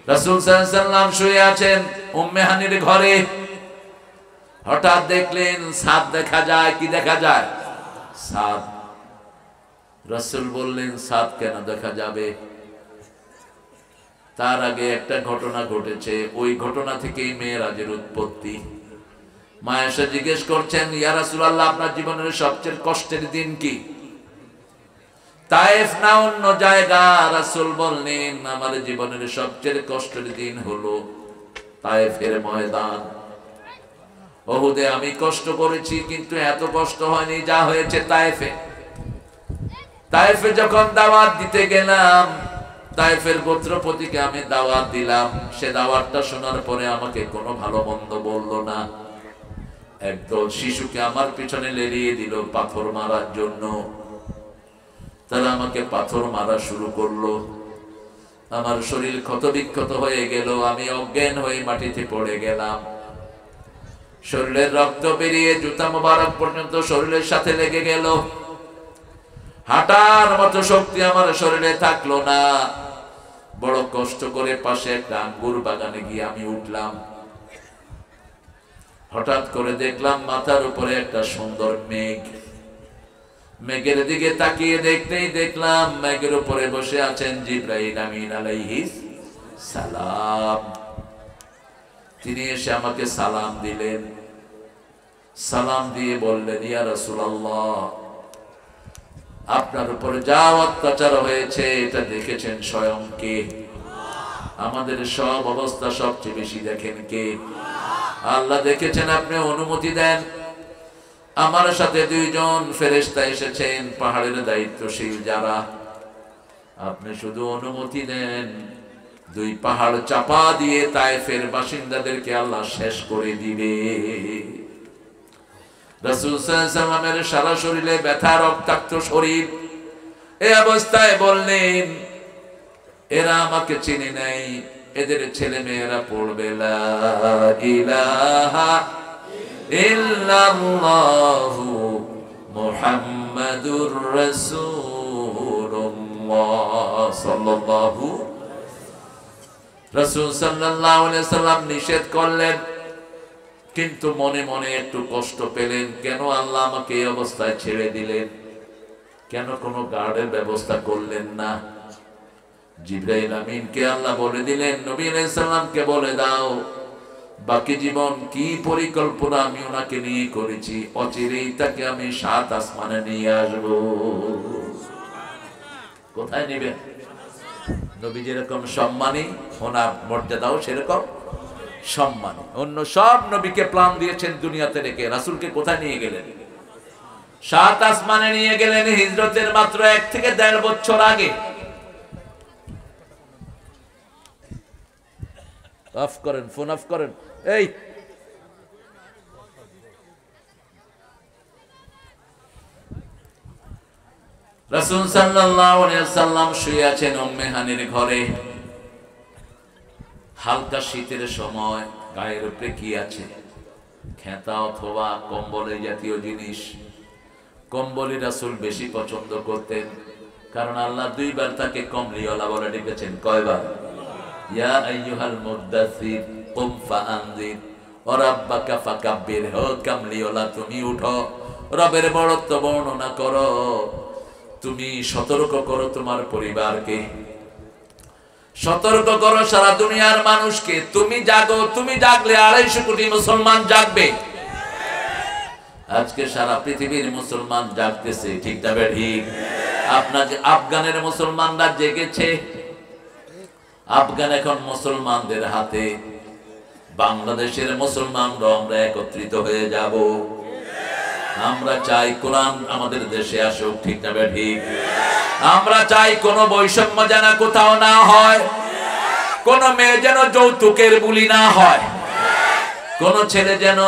রাসূল সাল্লাল্লাহু আলাইহি ওয়াসাল্লাম শুয়ে আছেন উম্মে হানির ঘরে। হঠাৎ দেখলেন সাদ দেখা যায়। কি দেখা যায়? সাদ। রাসূল বললেন, সাদ কেন দেখা যাবে? তার আগে একটা ঘটনা ঘটেছে, ওই ঘটনা থেকেই মেরাজের উৎপত্তি। মা আয়েশা জিজ্ঞেস করছেন, ইয়া রাসূলুল্লাহ, আপনার জীবনের সবচেয়ে কষ্টের দিন কি? তায়েফ না অন্য জায়গা? রাসূল বললেন, আমার জীবনের সবচেয়ে কষ্টের দিন হলো তায়েফের ময়দান। উহুদে আমি কষ্ট করেছি, কিন্তু এত কষ্ট হয়নি যা হয়েছে তায়েফে। তায়েফে যখন দাওয়াত দিতে গেলাম, তায়েফের গোত্রপতিকে আমি দাওয়াত দিলাম। সে দাওয়াতটা শোনার পরে আমাকে কোনো ভালো মন্দ বললো না। একদল শিশুকে আমার পিছনে লেলিয়ে দিল পাথর মারার জন্য। তারা আমাকে পাথর মারা শুরু করলো। আমার শরীর ক্ষতবিক্ষত হয়ে গেল, আমি অজ্ঞান হয়ে মাটিতে পড়ে গেলাম। শরীরের রক্ত বেরিয়ে জুতা মোবারক পর্যন্ত শরীরের সাথে লেগে গেল। হাঁটার মতো শক্তি আমার শরীরে থাকলো না। বড় কষ্ট করে পাশে একটা আঙ্গুর বাগানে গিয়ে আমি উঠলাম। হঠাৎ করে দেখলাম মাথার উপরে একটা সুন্দর মেঘ। মেঘের দিকে তাকিয়ে দেখতেই দেখলাম মেঘের উপরে বসে আছেন জিবরাইল আমিন আলাইহিস সালাম। তিনি এসে আমাকে সালাম দিলেন। সালাম দিয়ে বললেন, ইয়া রাসূলুল্লাহ, আপনার উপরে যা অত্যাচার হয়েছে এটা দেখেছেন স্বয়ং কে? আমাদের সব অবস্থা সবচেয়ে বেশি দেখেন কে? আল্লাহ দেখেছেন। আপনি অনুমতি দেন, আমার সাথে দুইজন ফেরেশতা এসেছেন, পাহাড়ের দায়িত্বশীল যারা। আপনি শুধু অনুমতি দেন, দুই পাহাড় চাপা দিয়ে তায়েফের বাসিন্দাদেরকে আল্লাহ শেষ করে দিবে। রাসূল সাল্লাল্লাহু আলাইহি ওয়াসাল্লামের সারা শরীরে ব্যথা, রক্তাক্ত শরীর। এই অবস্থায় বললেন, এরা আমাকে চিনে নাই, এদের ছেলে মেয়েরা পড়বে লা ইলাহা ইল্লাল্লাহু মুহাম্মাদুর রাসূলুল্লাহ সাল্লাল্লাহু। রাসূল সাল্লাল্লাহু আলাইহি ওয়াসাল্লাম নিষেধ করলেন, কিন্তু মনে মনে একটু কষ্ট পেলেন। কেন আল্লাহ আমাকে এই অবস্থায় ছেড়ে দিলেন? কেন কোনো গার্ডের ব্যবস্থা করলেন না? জিবরাইল আমিনকে আল্লাহ বলে দিলেন, নবী আলাইহিস সালামকে বলে দাও বাকি জীবন কি পরিকল্পনা আমি ওনাকে নিয়ে করেছি, অচিরেই তাকে আমি ৭ আসমানে নিয়ে আসব। কোথায় নেবেন? নবী যেরকম সম্মানী, ওনার মর্যাদাও সেরকম সম্মানী। অন্য সব নবীকে প্ল্যান দিয়েছেন দুনিয়াতে রেখে, রাসূলকে কোথায় নিয়ে গেলেন? ৭ আসমানে নিয়ে গেলেন হিজরতের মাত্র ১ থেকে ১.৫ বছর আগে। অফ করেন, ফোন অফ করেন। এই রাসূল সাল্লাল্লাহু আলাইহি ওয়াসাল্লাম শুয়ে আছেন উম্মে হানির ঘরে। হালকা শীতের সময়, গায়ের উপরে কি আছে? খেতা অথবা কম্বলের জাতীয় জিনিস। কম্বলি রাসূল বেশি পছন্দ করতেন, কারণ আল্লাহ ২ বার তাকে কমলিওয়ালা বলে ডেকেছেন। কয়বার? ইয়া আইয়ুহাল মুদ্দাসসির কুম ফাআনজির ওয়া রাব্বাকা ফাকাব্বির। ও কামলিওয়ালা, তুমি উঠো, রবের বড়ত্ব বর্ণনা করো, তুমি সতর্ক করো তোমার পরিবারকে, সতর্ক করো সারা দুনিয়ার মানুষকে। তুমি জাগো, তুমি জাগলে ২৫০ কোটি মুসলমান জাগবে। আজকে সারা পৃথিবীর মুসলমান জাগতেছে, ঠিক না ঠিক? আপনার আফগানের মুসলমানরা জেগেছে। আফগান এখন মুসলমানদের হাতে। বাংলাদেশের মুসলমানরা আমরা একত্রিত হয়ে যাব। আমরা চাই কোরআন আমাদের দেশে আসুক, ঠিক না ঠিক? আমরা চাই কোনো বৈষম্য যেন কোথাও না হয়, কোন মেয়ে যেন যৌতুকের বুলি না হয়, কোন ছেলে যেন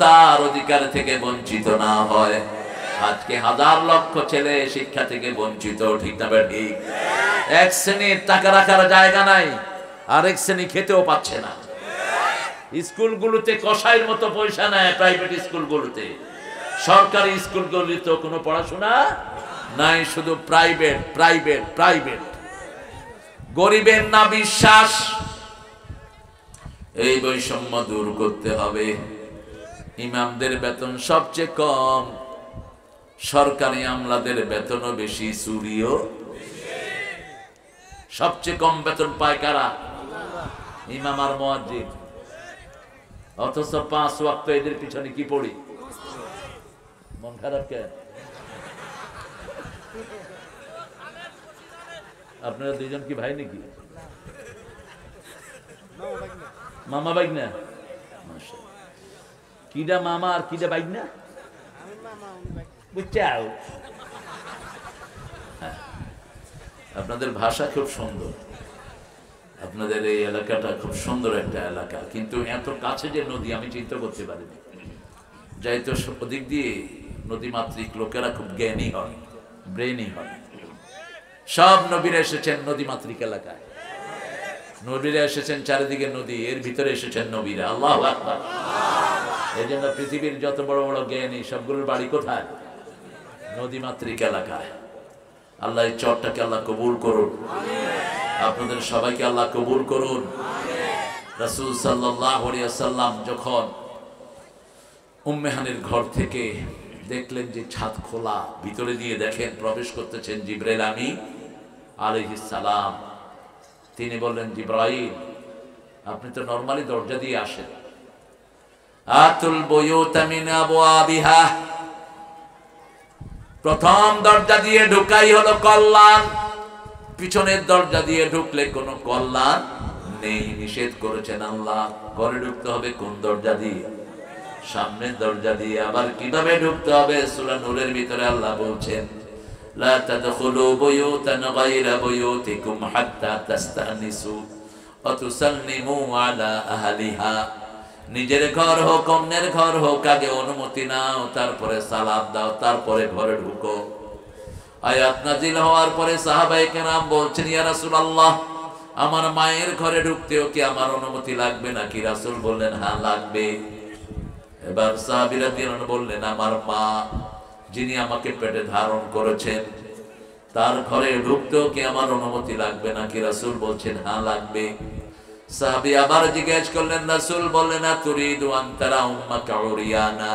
তার অধিকার থেকে বঞ্চিত না হয়। আজকে হাজার লক্ষ ছেলে শিক্ষা থেকে বঞ্চিত, ঠিক না ঠিক? এক শ্রেণীর টাকা রাখার জায়গা নাই, আরেক শ্রেণী খেতেও পাচ্ছে না। স্কুলগুলোতে কসাইয়ের মতো পয়সা নেয়, প্রাইভেট স্কুলগুলোতে। সরকারি স্কুলগুলোতে কোনো পড়াশোনা নাই, শুধু প্রাইভেট প্রাইভেট প্রাইভেট। গরিবের না বিশ্বাস, এই বৈষম্য দূর করতে হবে। ইমামদের বেতন সবচেয়ে কম, সরকারি আমলাদের বেতনও বেশি, চুরিও সবচেয়ে কম বেতন পায় কারা? ইমাম আর মুয়াজ্জিন। অথচ 5 ওয়াক্ত এদের পিছনে কি পড়ি? মন খারাপ কে? আপনারা দুইজন কি ভাই নাকি? মামা বাইক না? কিডা মামা আর কিডা বাইক না? বুঝছাও? আপনাদের ভাষা খুব সুন্দর, আপনাদের এই এলাকাটা খুব সুন্দর একটা এলাকা, কিন্তু এত কাছে যে নদী আমি চিন্তা করতে পারিনি। যাই তো ওদিক দিয়ে নদীমাতৃক লোকেরা খুব জ্ঞানী হয়, ব্রেনি হয়। সব নবীরা এসেছেন নদীমাতৃক এলাকায়, নবীরা এসেছেন চারিদিকে নদী, এর ভিতরে এসেছেন নবীরা। আল্লাহু আকবার। এই জন্য পৃথিবীর যত বড় বড় জ্ঞানী সবগুলোর বাড়ি কোথায়? নদীমাতৃক এলাকায়। আল্লাহ এই চরটাকে আল্লাহ কবুল করুন, আপনাদের সবাইকে আল্লাহ কবুল করুন। রাসূল সাল্লাল্লাহু আলাইহি ওয়াসাল্লাম যখন উম্মে হানির ঘর থেকে দেখলেন যে ছাদ খোলা, ভিতরে দিয়ে দেখেন প্রবেশ করতেছেন জিবরাইল আমিন আলাইহিস সালাম। তিনি বললেন, জিবরাইল আপনি তো নরমালি দরজা দিয়ে আসেন, আতুল বুয়ুতা মিন আবওয়াবিহা, প্রথম দরজা দিয়ে ঢুকাই হলো কল্যাণ, পিছনের দরজা দিয়ে ঢুকলে কোনো কল্যাণ নেই। নিষেধ করেছেন আল্লাহ। ঘরে ঢুকতে হবে কোন দরজা দিয়ে? সামনের দরজা দিয়ে। আবার কিভাবে ঢুকতে হবে? সূরা নূরের ভিতরে আল্লাহ বলছেন, লা তাদখুলু বুয়ুতান গায়রা বুয়ুতিকুম হাত্তা তাস্তানিসু ওয়া তুসাল্লিমু আলা আহলিহা। নিজের ঘর হোক অন্যের ঘর হোক, আগে অনুমতি নাও, তারপরে সালাম দাও, তারপরে ঘরে ঢুকো। আয়াত নাজিল হওয়ার পরে সাহাবায়ে কেরাম বলছেন, ইয়া রাসূলুল্লাহ আমার মায়ের ঘরে ঢুকতেও কি আমার অনুমতি লাগবে নাকি? রাসূল বললেন, হ্যাঁ লাগবে। এবার সাহাবীরা বললেন, আমার মা যিনি আমাকে পেটে ধারণ করেছেন তার ঘরে ঢুকতেও কি আমার অনুমতি লাগবে নাকি? রাসূল বলছেন, হ্যাঁ লাগবে। সাহাবী আবার জিজ্ঞেস করলেন, রাসূল বললেন, তুরিদু আন তারা উম্মাকা উরিয়ানা,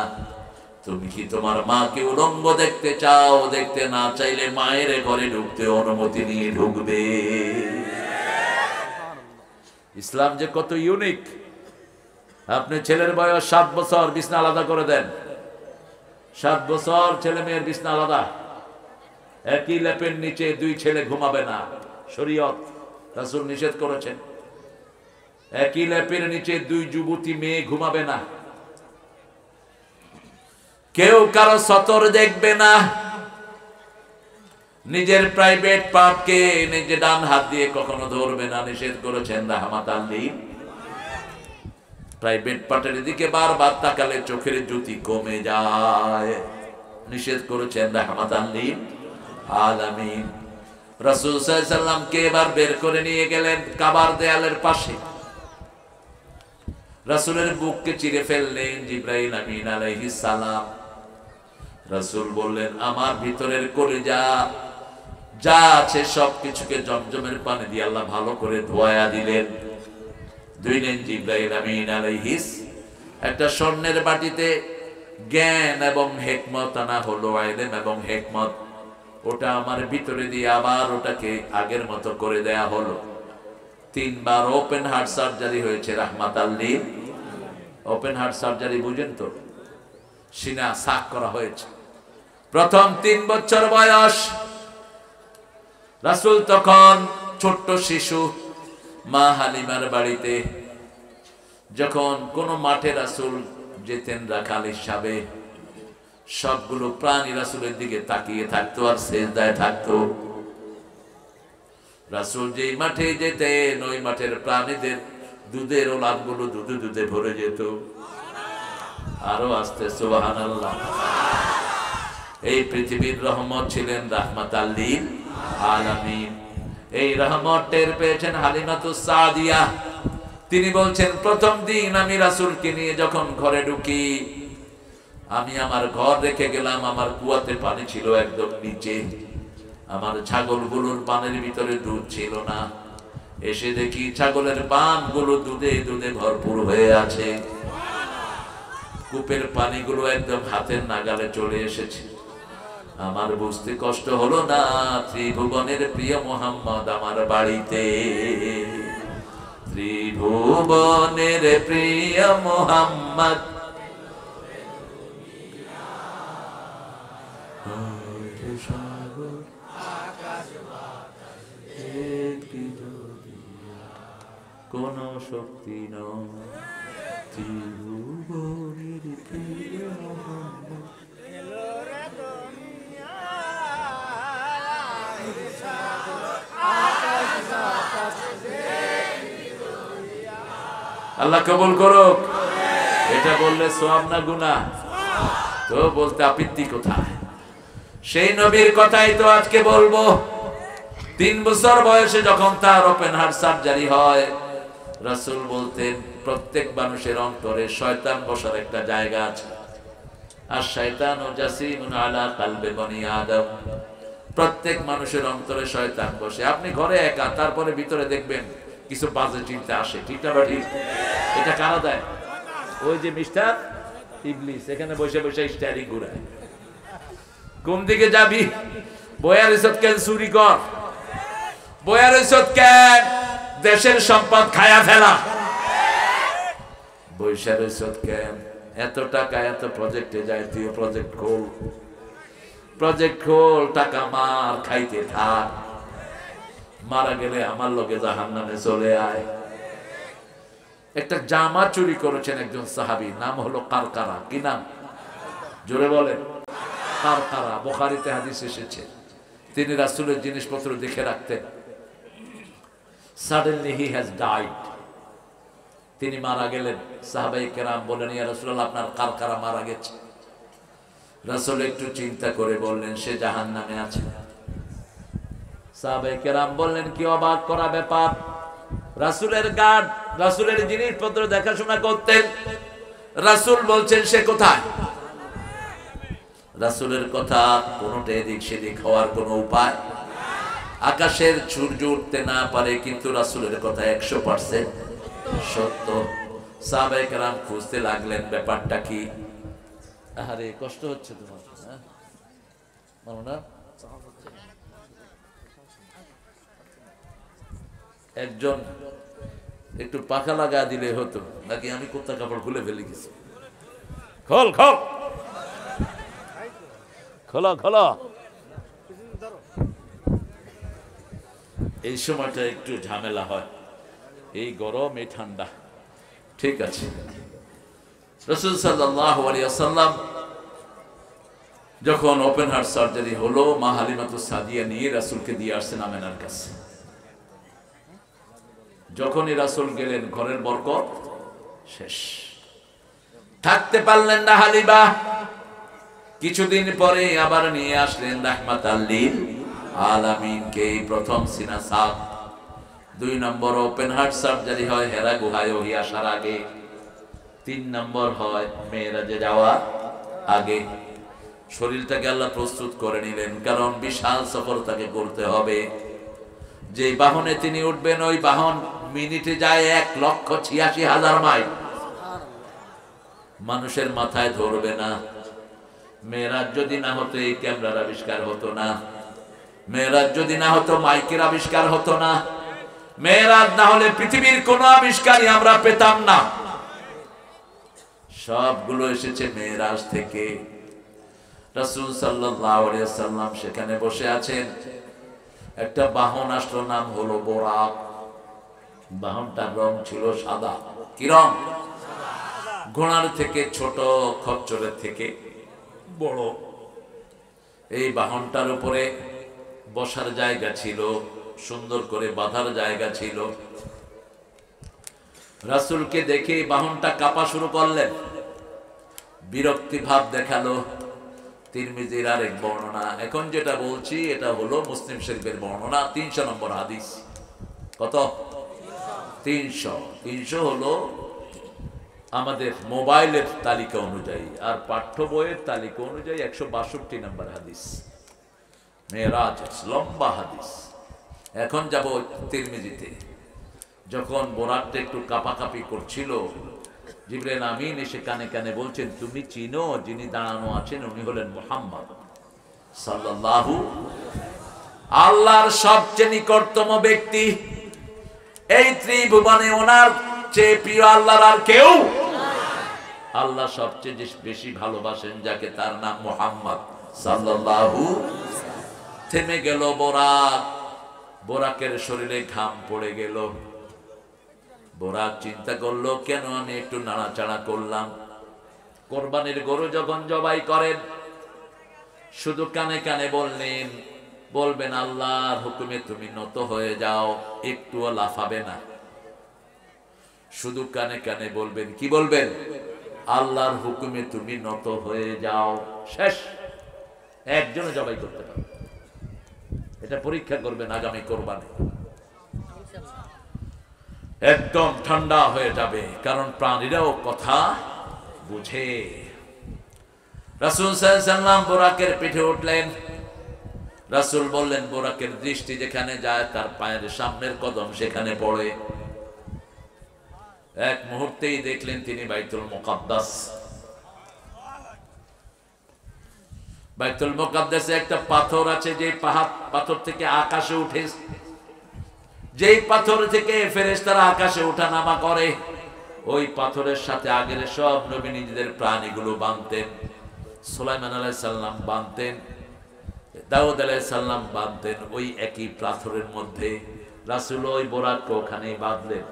তুমি কি তোমার মাকে উলঙ্গ দেখতে চাও? দেখতে না চাইলে মায়ের ঘরে ঢুকতে অনুমতি নিয়ে ঢুকবে। ইসলাম যে কত ইউনিক। আপনি ছেলের বয়স 7 বছর, বিছনা আলাদা করে দেন। 7 বছর ছেলে মেয়ের বিছনা আলাদা, একই লেপের নিচে 2 ছেলে ঘুমাবে না, শরীয়ত রাসূল নিষেধ করেছেন। একই লেপের নিচে 2 যুবতী মেয়ে ঘুমাবে না, কেউ কারো সতর দেখবে না, নিজের প্রাইভেট পার্টকে নিজে ডান হাত দিয়ে কখনো ধরবে না, নিষেধ করেছেন রাহমাতাল লিল। প্রাইভেট পার্টের দিকে বারবার তাকালে চোখের জ্যোতি কমে যায়, নিষেধ করেছেন রাহমাতাল লিল আলামিন। রাসূল সাল্লাল্লাহু আলাইহি সাল্লামকে এবার বের করে নিয়ে গেলেন কাবার দেয়ালের পাশে, রাসূলের বুককে চিরে ফেললেন জিবরাইল আমিন আলাইহিস সালাম। রাসূল বললেন, আমার ভিতরের কলিজা যা আছে সবকিছুকে জমজমের পানি দিয়ে আল্লাহ ভালো করে ধোয়া দিলেন। ধুইলেন জিবরাইল আমিন আলাইহিস। একটা স্বর্ণের বাটিতে জ্ঞান এবং হিকমত আনা হলো, ইলম এবং হিকমত, ওটা আমার ভিতরে দিয়ে আবার ওটাকে আগের মতো করে দেয়া হলো। 3 বার ওপেন হার্ট সার্জারি হয়েছে রাহমাতাল লিল। ওপেন হার্ট সার্জারি বুঝেন তো? সিনা সাক করা হয়েছে। প্রথম 3 বছর বয়স, রাসূল তখন ছোট্ট শিশু, মা হালিমার বাড়িতে। যখন কোন মাঠে রাসূল যেতেন রাখাল হিসাবে, সবগুলো প্রাণী রাসূলের দিকে তাকিয়ে থাকতো আর সিজদায় থাকতো। রাসূল যেই মাঠে যেতেন ওই মাঠের প্রাণীদের দুধের ওলানগুলো দুধে ভরে যেত। আরো আস্তে সুবহানাল্লাহ। এই পৃথিবীর রহমত ছিলেন রাহমাতাল লিল আলামিন। এই রহমত টের পেয়েছেন হালিমাতুস সাদিয়া। তিনি বলছেন, প্রথম দিন আমি রাসূলকে নিয়ে যখন ঘরে ঢুকি, আমি আমার ঘর রেখে গেলাম, আমার কুয়াতে পানি ছিল একদম নিচে, আমার ছাগলগুলোর পানির ভিতরে দুধ ছিল না। এসে দেখি ছাগলের পানগুলো দুধে দুধে ভরপুর হয়ে আছে, কূপের পানিগুলো একদম হাতের নাগালে চলে এসেছে। আমার বুঝতে কষ্ট হলো না, ত্রিভুবনের প্রিয় মোহাম্মদ আমার বাড়িতে। ত্রিভুবনের প্রিয় মোহাম্মদ কোন শক্তি নয়, ত্রিভুবনের প্রিয় মোহাম্মদ। আল্লাহ কবুল করুক। এটা বললে সওয়াব না গুনাহ? তো বলতে আপত্তি কোথায়? সেই নবীর কথাই তো আজকে বলবো। 3 বছর বয়সে যখন তার ওপেন হার্ট সার্জারি হয়, রাসূল বলতেন প্রত্যেক মানুষের অন্তরে শয়তান বসার একটা জায়গা আছে। আর শয়তানু জাসিমুন আলা কলবি বনি আদম। প্রত্যেক মানুষের অন্তরে শয়তান বসে। আপনি ঘরে একা, তারপরে ভিতরে দেখবেন কিছু বাজে চিন্তা আসে, ঠিক না ঠিক? এটা কারা দেয়? ওই যে মিস্টার ইবলিস এখানে বসে বসে স্টাইরিং ঘুরায়। কোন দিকে যাবি? বয়ার ইজ্জত কেন চুরি কর, বয়ার ইজ্জত কেন দেশের সম্পদ খায়া ফেলা, বৈশার ইজ্জত কেন এত টাকা এত প্রজেক্টে যায়, তুই প্রজেক্ট খোল, প্রজেক্ট খোল, টাকা মার, খাইতে থাক, মারা গেলে আমার লগে জাহান্নামে চলে আয়। একটা জামা চুরি করেছেন একজন সাহাবী, নাম হলো কারকারা। কি নাম? জোরে বলেন। কারকারা, বুখারীতে হাদিস এসেছে। তিনি রাসূলের জিনিসপত্র দেখে রাখতেন। সাডেনলি হি হ্যাজ ডাইড, তিনি মারা গেলেন। সাহাবায়ে কেরাম বললেন, ইয়া রাসূলুল্লাহ, আপনার কারকারা মারা গেছে। রাসূল একটু চিন্তা করে বললেন, সে জাহান্নামে আছে। সাহাবায়ে কেরাম বললেন, কি অবাক করা ব্যাপার! রাসূলের গার্ড, রাসূলের জিনিসপত্র দেখাশোনা করতেন, রাসূল বলছেন সে কোথায়? রাসূলের কথা কোনটা এদিক সেদিক হওয়ার কোনো উপায়? আকাশের সূর্য উঠতে না পারে, কিন্তু রাসূলের কথা 100% সত্য। সাহাবায়ে কেরাম খুঁজতে লাগলেন ব্যাপারটা কি। আরে কষ্ট হচ্ছে তোমার, হ্যাঁ মানো না? একজন একটু পাখা লাগা দিলে হতো নাকি? আমি কোথা কাপড় খুলে ফেলে গেছি। খোল খোল খোলো খোলো। এই সময়টা একটু ঝামেলা হয়, এই গরম এই ঠান্ডা। ঠিক আছে। রাসূল সাল্লাল্লাহু আলাইহি ওয়াসাল্লাম যখন ওপেন হার্ট সার্জারি হলো, মা হালিমাতুস সাদিয়া নিয়ে রাসূলকে দিয়ে আসছেন আমেনার কাছে। যখনই রাসূল গেলেন, ঘরের বরকত শেষ, থাকতে পারলেন না হালিমা। কিছুদিন পরে আবার নিয়ে আসলেন রাহমাতাল লিল আলামিনকে। প্রথম সিনা সাব, 2 নম্বর ওপেন হার্ট সার্জারি হয় হেরা গুহায় ওহি আসার আগে, 3 নম্বর হয় মেরাজে যাওয়ার আগে। শরীরটাকে আল্লাহ প্রস্তুত করে নিলেন, কারণ বিশাল সফর তাকে করতে হবে। যে বাহনে তিনি উঠবেন, ওই বাহন মিনিটে যায় 1,86,000 মাইল। মানুষের মাথায় ধরবে না। মেরাজ যদি না হতো এই ক্যামেরার আবিষ্কার হতো না, মেরাজ যদি না হতো মাইকের আবিষ্কার হতো না, মেরাজ না হলে পৃথিবীর কোনো আবিষ্কারই আমরা পেতাম না। সবগুলো এসেছে মেরাজ থেকে। রাসূল সাল্লাল্লাহু আলাইহি ওয়াসাল্লাম সেখানে বসে আছেন। একটা বাহন আসলো, নাম হলো বোরাক। বাহনটার রং ছিল সাদা। কি রং? ঘোড়ার থেকে ছোট, খচ্চরের থেকে বড়। এই বাহনটার উপরে বসার জায়গা ছিল, সুন্দর করে বাঁধার জায়গা ছিল। রাসূলকে দেখে বাহনটা কাঁপা শুরু করলেন, বিরক্তি ভাব দেখালো। তিরমিজির আরেক বর্ণনা, এখন যেটা বলছি এটা হলো মুসলিম শরীফের বর্ণনা, 300 নম্বর হাদিস। কত? 300 হলো আমাদের মোবাইলের তালিকা অনুযায়ী, আর পাঠ্য বইয়ের তালিকা অনুযায়ী 162 নম্বর হাদিস। মেরাজ লম্বা হাদিস। এখন যাব তিরমিজিতে। যখন বোরাকটা একটু কাঁপাকাঁপি করছিল, জিবরাইল আমিন এসে কানে কানে বলছেন, তুমি চিনো যিনি দাঁড়ানো আছেন উনি হলেন মুহাম্মদ সাল্লাল্লাহু, আল্লাহর সবচেয়ে নিকটতম ব্যক্তি। এই ত্রিভুবনে ওনার চেয়ে প্রিয় আল্লাহর আর কেউ। আল্লাহ সবচেয়ে বেশি ভালোবাসেন যাকে, তার নাম মুহাম্মদ সাল্লাল্লাহু। থেমে গেল বোরাক, বোরাকের শরীরে ঘাম পড়ে গেল। বোরাক চিন্তা করলো, কেন আমি একটু নাড়াচাড়া করলাম? কোরবানির গরু যখন জবাই করেন শুধু কানে কানে বলবেন আল্লাহর হুকুমে তুমি নত হয়ে যাও, একটুও লাফাবে না। শুধু কানে কানে বলবেন, কি বলবেন? আল্লাহর হুকুমে তুমি নত হয়ে যাও, শেষ। একজনও জবাই করতে পারবে। এটা পরীক্ষা করবেন আগামী কোরবানি, একদম ঠান্ডা হয়ে যাবে, কারণ প্রাণীরাও কথা বুঝে। রাসূল সাল্লাল্লাহু আলাইহি ওয়াসাল্লাম বোরাকের পিঠে উঠলেন। রাসূল বললেন, বোরাকের দৃষ্টি যেখানে যায় তার পায়ের সামনের কদম সেখানে পড়ে। এক মুহূর্তেই দেখলেন তিনি বাইতুল মুকাদ্দাস। বাইতুল মুকাদ্দাসে একটা পাথর আছে, যে পাথর থেকে আকাশে উঠে, যেই পাথর থেকে ফেরেশতারা আকাশে ওঠানামা করে, ওই পাথরের সাথে আগের সব নবী নিজেদের প্রাণীগুলো বাঁধতেন। সুলাইমান আলাইহিস সালাম বাঁধতেন, দাউদ আলাইহিস সালাম বাঁধতেন ওই একই পাথরের মধ্যে। রাসূল ওই বোরাককে ওখানেই বাঁধলেন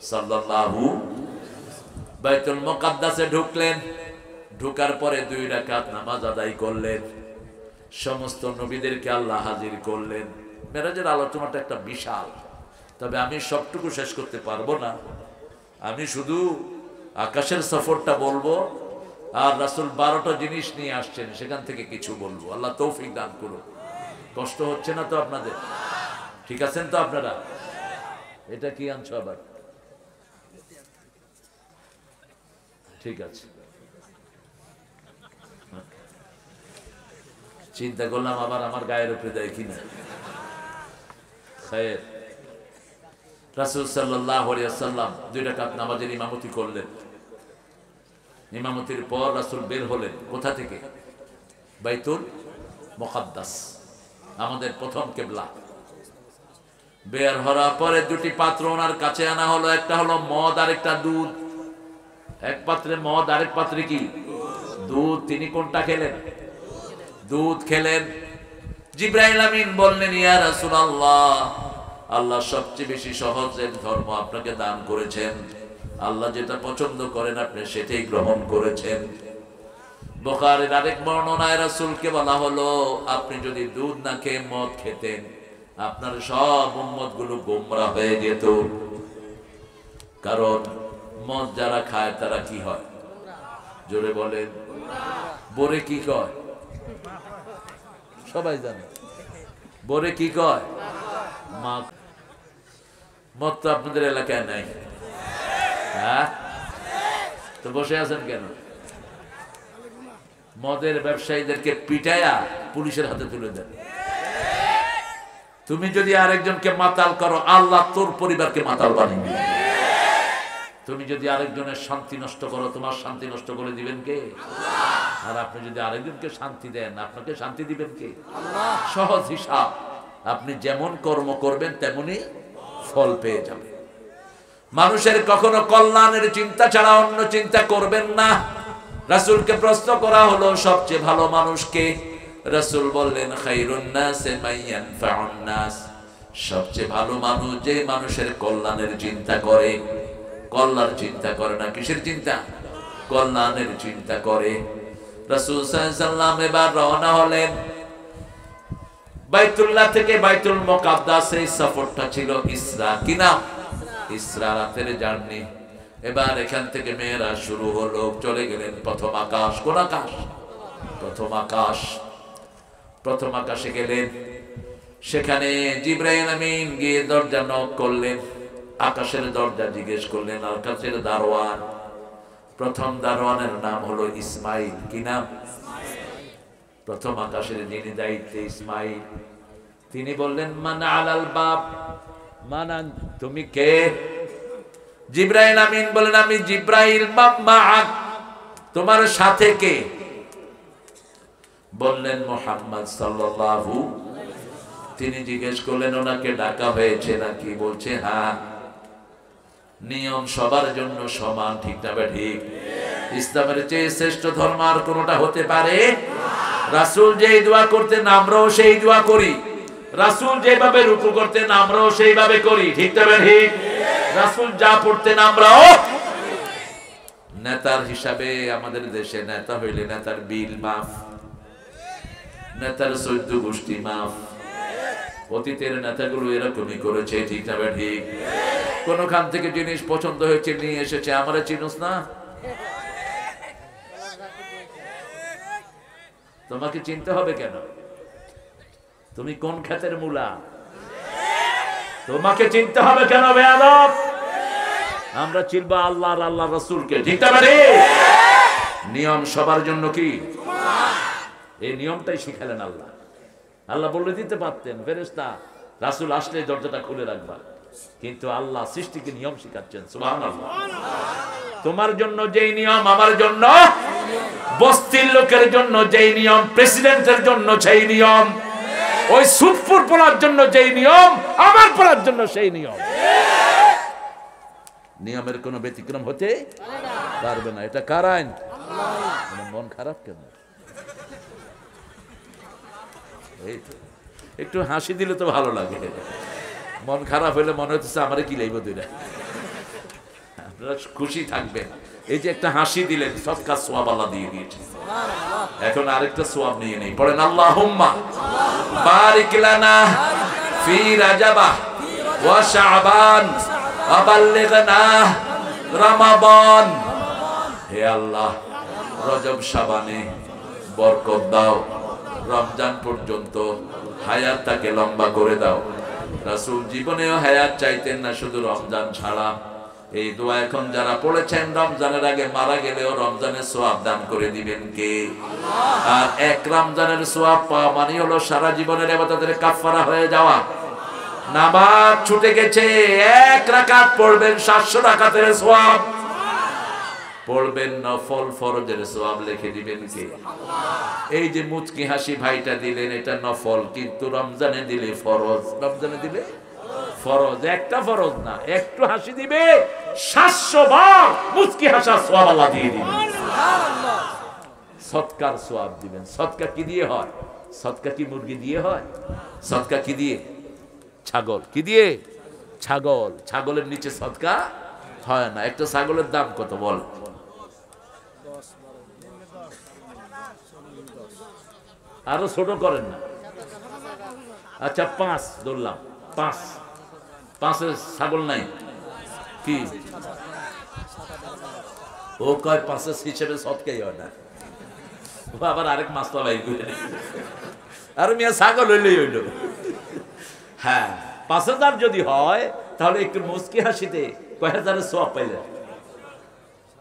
সাল্লাল্লাহু। বাইতুল মুকাদ্দাসে ঢুকলেন, ঢুকার পরে 2 রাকাত নামাজ আদায় করলেন। সমস্ত নবীদেরকে আল্লাহ হাজির করলেন। মেরাজের আলোচনাটা একটা বিশাল, তবে আমি সবটুকু শেষ করতে পারবো না। আমি শুধু আকাশের সফরটা বলবো, আর রাসূল 12টা জিনিস নিয়ে আসছেন, সেখান থেকে কিছু বলবো। আল্লাহ তৌফিক দান করুন। কষ্ট হচ্ছে না তো আপনাদের? ঠিক আছেন তো আপনারা? এটা কি আনছো আবার? ঠিক আছে, চিন্তা করলাম আবার আমার গায়ের উপরে দেয় কিনা। খায়ের। রাসূল সাল্লাল্লাহু আলাইহি ওয়াসাল্লাম 2 রাকাত নামাজের ইমামতি করলেন। ইমামতির পর রাসূল বের হলেন। কোথা থেকে? বাইতুল মুকাদ্দাস, আমাদের প্রথম কিবলা। বের হওয়ার পরে 2টি পাত্র ওনার কাছে আনা হলো। একটা হলো মদ আর একটা দুধ। এক পাত্রে মদ, আরেক পাত্রে কি? দুধ। তিনি কোনটা খেলেন? দুধ খেলেন। জিবরাইল আমিন বললেন, ইয়া রাসূলুল্লাহ, আল্লাহ সবচেয়ে বেশি সহজের ধর্ম আপনাকে দান করেছেন। আল্লাহ যেটা পছন্দ করেন আপনি সেটাই গ্রহণ করেছেন। বুখারীর আরেক বর্ণনায় রাসূলকে বলা হলো, আপনি যদি দুধ না খেয়ে মদ খেতেন, আপনার সব উম্মতগুলো গোমরা হয়ে যেত। কারণ মদ যারা খায় তারা কি হয়? জোরে বলেন। বোরে কি কয়? সবাই জানে। বোরে কি কয়? মা। মদ তো আপনাদের এলাকায় নাই, হ্যাঁ? তো বসে আছেন কেন? মদের ব্যবসায়ীদেরকে পিটায়া পুলিশের হাতে তুলে দেন। তুমি যদি আরেকজনকে মাতাল করো, আল্লাহ তোর পরিবারকে মাতাল বানিয়ে দিবে। তুমি যদি আরেকজনের শান্তি নষ্ট করো, তোমার শান্তি নষ্ট করে দিবেন কে? আর আপনি যদি আরেকজনকে শান্তি দেন, আপনাকে শান্তি দিবেন কে? সহজ হিসাব। আপনি যেমন কর্ম করবেন তেমনি ফল পেয়ে যাবেন। মানুষের কখনো কল্যাণের চিন্তা ছাড়া অন্য চিন্তা করবেন না। রাসূলকে প্রশ্ন করা হলো, সবচেয়ে ভালো মানুষকে? রাসূল বললেন, খায়রুন নাসি মান ইয়ানফাউন নাস। সবচেয়ে ভালো মানুষ যে মানুষের কল্যাণের চিন্তা করে। কল্যাণ চিন্তা করে না, কিসের চিন্তা? কল্যাণের চিন্তা করে। রাসূল সাল্লাল্লাহু আলাইহি ওয়াসাল্লাম এবার রওনা হলেন। বাইতুল্লাহ থেকে বাইতুল মুকাদ্দাসে সফরটা ছিল ইসরা। কি নাম? ইসরা, রাতের জার্নি। এবার এখান থেকে মেরাজ শুরু হলো। চলে গেলেন প্রথম আকাশ। কোন আকাশ? প্রথম আকাশ। প্রথম আকাশে গেলেন। সেখানে জিবরাইল আমিন গিয়ে দরজা নক করলেন। আকাশের দরজা জিজ্ঞেস করলেন, আকাশের দারোয়ান। প্রথম দারোয়ানের নাম হলো ইসমাইল। কি নাম? প্রথম আকাশের যিনি দায়িত্বে, ইসমাইল। তিনি বললেন, মান আলাল বাব, মানান, তুমি কে? জিবরাইল আমিন বলেন, আমি জিবরাইল, মা'আক, তোমার সাথে কে? বললেন মুহাম্মদ সাল্লাল্লাহু। তিনি জিজ্ঞেস করলেন, ওনাকে ডাকা হয়েছে নাকি? বলছে হ্যাঁ। নিয়ম সবার জন্য সমান, ঠিক না ঠিক? ইসলামের চেয়ে শ্রেষ্ঠ ধর্ম আর কোনটা হতে পারে? রাসূল যেই দোয়া করতেন আমরাও সেই দোয়া করি, রাসূল যেভাবে রুকু করতেন আমরাও সেইভাবে করি, ঠিক না ঠিক? রাসূল যা পড়তেন আমরাও। নেতার হিসাবে আমাদের দেশে নেতা হইলে নেতার বিল মাফ, নেতার 14 গোষ্ঠী মাফ। অতীতের নেতাগুলো এরকমই করেছে, ঠিক না ঠিক? কোনখান থেকে জিনিস পছন্দ হয়েছে নিয়ে এসেছে, আমরা চিনুস না? তোমাকে চিনতে হবে কেন? তুমি কোন ক্ষেতের মূলা? তোমাকে চিনতে হবে কেন বেয়াদব? আমরা চিনবা আল্লাহ আর আল্লাহ রাসূলকে, ঠিক না ঠিক? নিয়ম সবার জন্য কি? এই নিয়মটাই শিখালেন আল্লাহ। আল্লাহ বলে দিতে পারতেন ফেরেশতা রাসূল আসলে দরজাটা খুলে রাখবা, কিন্তু আল্লাহ সৃষ্টিকে নিয়ম শিখাচ্ছেন। সুবহানাল্লাহ। তোমার জন্য যেই নিয়ম, আমার জন্য, বস্তির লোকের জন্য যেই নিয়ম, প্রেসিডেন্টের জন্য সেই নিয়ম, ওই সুটফুর পড়ার জন্য যেই নিয়ম, আমার পড়ার জন্য সেই নিয়ম। নিয়মের কোনো ব্যতিক্রম হতে পারবে না। এটা কার আইন? মন খারাপ কেন? এই তো একটু হাসি দিলে তো ভালো লাগে। মন খারাপ হলে মনে হচ্ছে আমারে কি লাইব দুইটা। আপনারা খুশি থাকবেন, এই যে একটা হাসি দিলেন, সদকা সওয়াব আল্লাহ দিয়ে দিয়েছে। এখন আরেকটা সওয়াব নিয়ে নেই, পড়েন আল্লাহুম্মা বারিক লানা ফি রাজাবা ওয়া শাবান ওয়া বাল্লিগনা রমাদান। হে আল্লাহ, রজব শাবানে বরকত দাও, রমজান পর্যন্ত হায়াতটাকে লম্বা করে দাও। রাসূল জীবনেও হায়াত চাইতেন না, শুধু রমজান ছাড়া। এই দোয়া এখন যারা পড়েছেন রমজানের আগে মারা গেলেও রমজানের সওয়াব দান করে দিবেন কে? আর এক রমজানের সওয়াব পাওয়া মানে হলো সারা জীবনের ইবাদতের কাফারা হয়ে যাওয়া। নামাজ ছুটে গেছে, এক রাকাত পড়বেন 700 রাকাতের সওয়াব, পড়বেন নফল ফরজের সওয়াব লিখে দিবেন কে? এই যে মুচকি হাসি ভাইটা দিলেন, এটা নফল, কিন্তু রমজানে দিলে ফরজ। রমজানে দিলে ফরজ, একটা ফরজ না, একটু হাসি দিবে 700 বার মুচকি হাসার সওয়াব আল্লাহ দিয়ে দিবেন। সুবহানাল্লাহ। সদকার সওয়াব দিবেন। সদকা কি দিয়ে হয়? সদকা কি মুরগি দিয়ে হয়? সদকা কি দিয়ে? ছাগল। কি দিয়ে? ছাগল। ছাগলের নিচে সদকা হয় না। একটা ছাগলের দাম কত বল? আরো ছোট করেন না। আচ্ছা 5 ধরলাম, 5 5-এর ছাগল নাই কি? ও কয় 5-এর হিসেবে সদকাই হয় না। ও আবার আরেক মাসলা ভাই করে, আর মিয়া ছাগল হইলেই হইল। হ্যাঁ, 5000 যদি হয় তাহলে একটু মুচকি হাসিতে কয় হাজারের সওয়াব পাইলেন?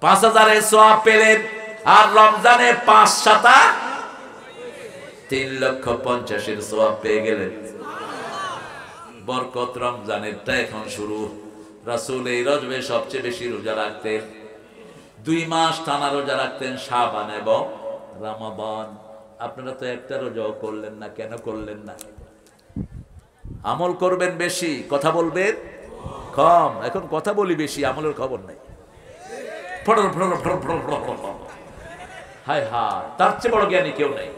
5000-এর সওয়াব পেলেন। আর রমজানে 5 সাতা 3,50,000-এর সওয়াব পেয়ে গেলেন। বরকত রমজানেরটা এখন শুরু। রাসূল এই রজবে সবচেয়ে বেশি রোজা রাখতেন, 2 মাস টানা রোজা রাখতেন, শাবান এবং রমাদান। আপনারা তো একটা রোজাও করলেন না, কেন করলেন না? আমল করবেন বেশি, কথা বলবেন কম। এখন কথা বলি বেশি, আমলের খবর নাই। হায় হায়, তার চেয়ে বড় জ্ঞানী কেউ নাই,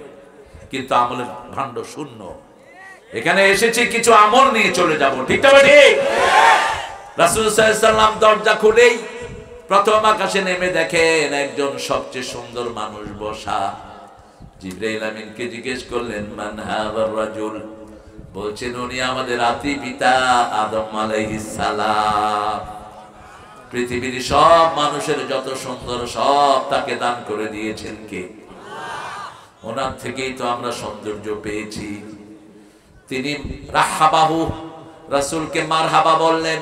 কিন্তু আমলের ভাণ্ড শূন্য। এখানে এসেছি কিছু আমল নিয়ে চলে যাব, ঠিক না ঠিক? রাসূল সাল্লাল্লাহু আলাইহি ওয়াসাল্লাম দরজা খুলেই প্রথম আকাশে নেমে দেখেন একজন সবচেয়ে সুন্দর মানুষ বসা। জিবরাইল আমিনকে জিজ্ঞেস করলেন, মান হাযার রাজুল? বলছেন উনি আমাদের আদি পিতা আদম আলাইহিস সালাম। পৃথিবীর সব মানুষের যত সুন্দর সব তাকে দান করে দিয়েছেন কে? ওনার থেকেই তো আমরা সৌন্দর্য পেয়েছি। তিনি রাহাবাহু, রাসূলকে মারহাবা বললেন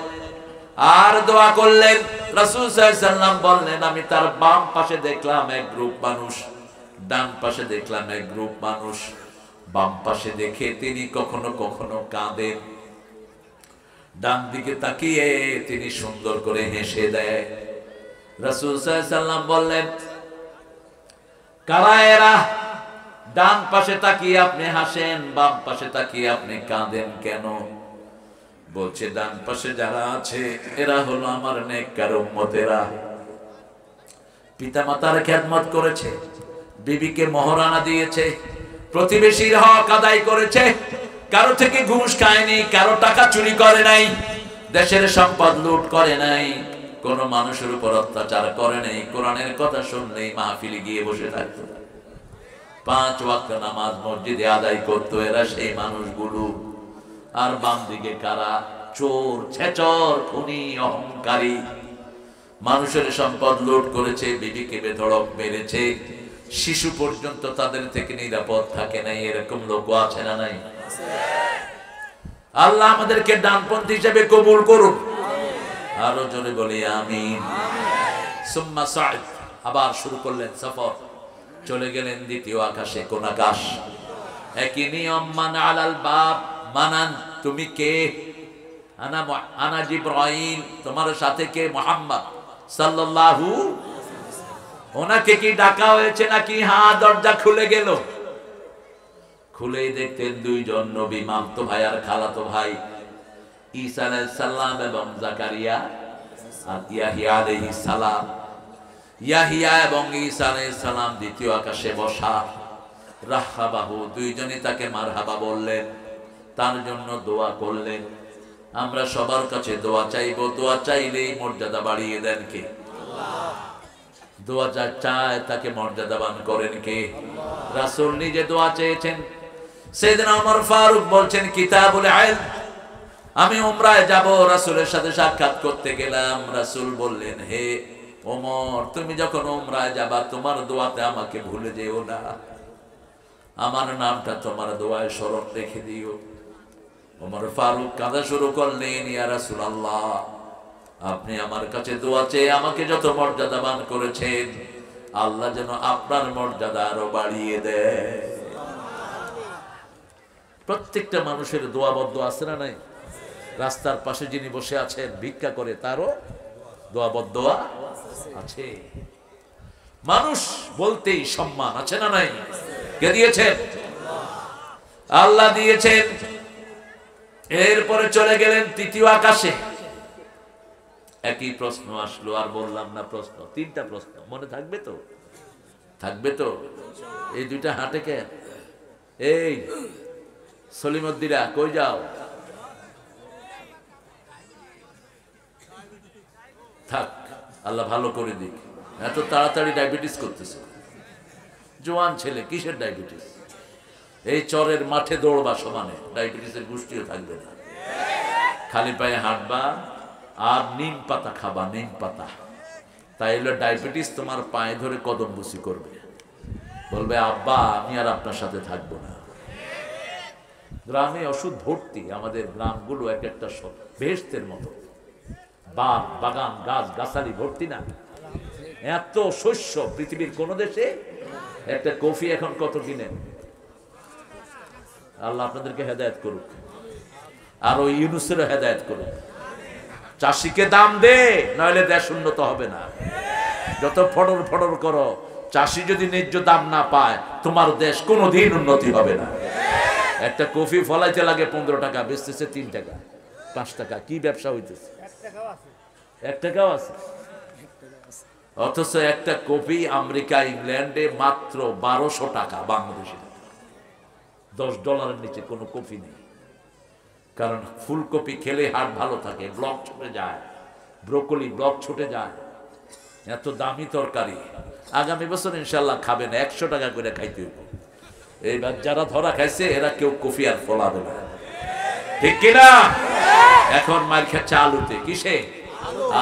আর দোয়া করলেন। রাসূল সাল্লাল্লাহু আলাইহি ওয়াসাল্লাম বললেন, আমি তার বাম পাশে দেখলাম এক গ্রুপ মানুষ, ডান পাশে দেখলাম এক গ্রুপ মানুষ। বাম পাশে দেখে তিনি কখনো কখনো কাঁদেন, ডান দিকে তাকিয়ে তিনি সুন্দর করে হেসে দেয়। রাসূল সাল্লাল্লাহু আলাইহি সাল্লাম বললেন, কারা এরা? ডান পাশে তাকিয়ে আপনি হাসেন, বাম পাশে তাকিয়ে আপনি কাঁদেন কেন? বলছে, ডান পাশে যারা আছে এরা হলো আমার নেককার উম্মতেরা। পিতামাতার খেদমত করেছে, বিবিকে মহরানা দিয়েছে, প্রতিবেশীর হক আদায় করেছে, কারো থেকে ঘুষ খায়নি, কারো টাকা চুরি করে নাই, দেশের সম্পদ লুট করে নাই, কোন মানুষের উপর অত্যাচার করে নাই, কোরআনের কথা শুনলেই মাহফিলে গিয়ে বসে থাকতো, 5 ওয়াক্ত নামাজ মসজিদে আদায় করতো। এরা সেই মানুষগুলো। আর বাম দিকে কারা? চোর, ছেচর, খুনি, অহংকারী, মানুষের সম্পদ লুট করেছে, বিবিকে বেধড়ক মেরেছে, শিশু পর্যন্ত তাদের থেকে নিরাপদ থাকে নাই। এরকম লোক আছে না নাই? আল্লাহ আমাদেরকে ডানপন্থী হিসেবে কবুল করুন। আরো জোরে বলি আমিন। সুম্মা সাইদ, আবার শুরু করলেন সফর। চলে গেলেন দ্বিতীয় আকাশে। কোন আকাশ? একই নিয়ম। মান আলাল বাব, মানান, তুমি কে? আনা জিবরাইল, তোমার সাথে কে? মুহাম্মদ সাল্লাল্লাহু। ওনাকে কি ডাকা হয়েছে নাকি? হ্যাঁ, দরজা খুলে গেল। খুলেই দেখতেন দুইজন নবী, মামতো ভাই আর খালাতো ভাই, ঈসা আলাইহিস সালাম এবং জাকারিয়া আর ইয়াহইয়া আলাইহিস সালাম। ইয়াহইয়া এবং ঈসা আলাইহিস সালাম দ্বিতীয় আকাশে বসা। রাহাবাহু, দুইজনই তাকে মারহাবা বললেন, তার জন্য দোয়া করলেন। আমরা সবার কাছে দোয়া চাইবো, দোয়া চাইলেই মর্যাদা বাড়িয়ে দেন কে? আল্লাহ। দোয়া যা চায় তাকে মর্যাদাবান করেন কে? রাসূল নিজে দোয়া চেয়েছেন। সাইয়েদনা ওমর ফারুক বলছেন, কিতাবুল ইলম, আমি উমরায় যাব, রাসূলের সাথে সাক্ষাৎ করতে গেলাম। রাসূল বললেন, হে ওমর, তুমি যখন উমরায় যাবা তোমার দোয়াতে আমাকে ভুলে যেও না, আমার নামটা তোমার দোয়ায় স্মরণ রেখে দিও। ওমর ফারুক কাঁদা শুরু করলেন, ইয়া রাসূলুল্লাহ, আপনি আমার কাছে দোয়া চেয়ে আমাকে যত মর্যাদাবান করেছেন, আল্লাহ যেন আপনার মর্যাদা আরো বাড়িয়ে দেয়। প্রত্যেকটা মানুষের দোয়াবদ্ধ আছে না নাই? রাস্তার পাশে যিনি বসে আছেন ভিক্ষা করে, তারও দোয়াবদ্ধ আছে। মানুষ বলতেই সম্মান আছে না নাই? কে দিয়েছেন? আল্লাহ দিয়েছেন। এরপরে চলে গেলেন তৃতীয় আকাশে। একই প্রশ্ন আসলো, আর বললাম না প্রশ্ন, 3টা প্রশ্ন। মনে থাকবে তো? থাকবে তো? এই 2টা হাঁটে কেন? এই সলিমুদ্দিরা কই যাও? থাক, আল্লাহ ভালো করে দিক। এত তাড়াতাড়ি ডায়াবেটিস করতেছে। জোয়ান ছেলে, কিসের ডায়াবেটিস? এই চরের মাঠে দৌড়বা সমানে, ডায়াবেটিসের গোষ্ঠীও থাকবে না। খালি পায়ে হাঁটবা আর নিম পাতা খাবা, নিম পাতা। তাইলে ডায়াবেটিস তোমার পায়ে ধরে কদম বুসি করবে, বলবে, আব্বা আমি আর আপনার সাথে থাকবো না। গ্রামে ওষুধ ভর্তি। আমাদের গ্রামগুলো এক একটা বেহেশতের মতো, বাগ বাগান গাছ গাছালি ভর্তি না? এত শস্য পৃথিবীর কোন দেশে। একটা কফি এখন কত কিনেন? আল্লাহ আপনাদেরকে হেদায়েত করুক, আর ওই ইউনূসেরও হেদায়েত করুক। চাষিকে দাম দে, নইলে দেশ উন্নত হবে না। যত ফডর ফডর করো, চাষি যদি ন্যায্য দাম না পায় তোমার দেশ কোনোদিন উন্নতি হবে না। একটা কফি ফলাইতে লাগে 15 টাকা, বেচতেছে 3 টাকা 5 টাকা। কি ব্যবসা হইতেছে? 1 টাকাও আছে। অথচ একটা কফি আমেরিকা ইংল্যান্ডে মাত্র 1200 টাকা, বাংলাদেশে $10 নিচে কোনো কফি নেই। কারণ ফুলকপি খেলে হার্ট ভালো থাকে, ব্লক ছুটে যায়, ব্রোকলি ব্লক ছুটে যায়। এত দামি তরকারি। আগামী বছর ইনশাল্লাহ খাবেন, 100 টাকা করে খাইতে হইব। এইবার যারা ধরা খাইছে এরা কেউ কফি আর ফলাবে না, ঠিক কিনা? এখন মার খাচ্ছে আলুতে। কিসে?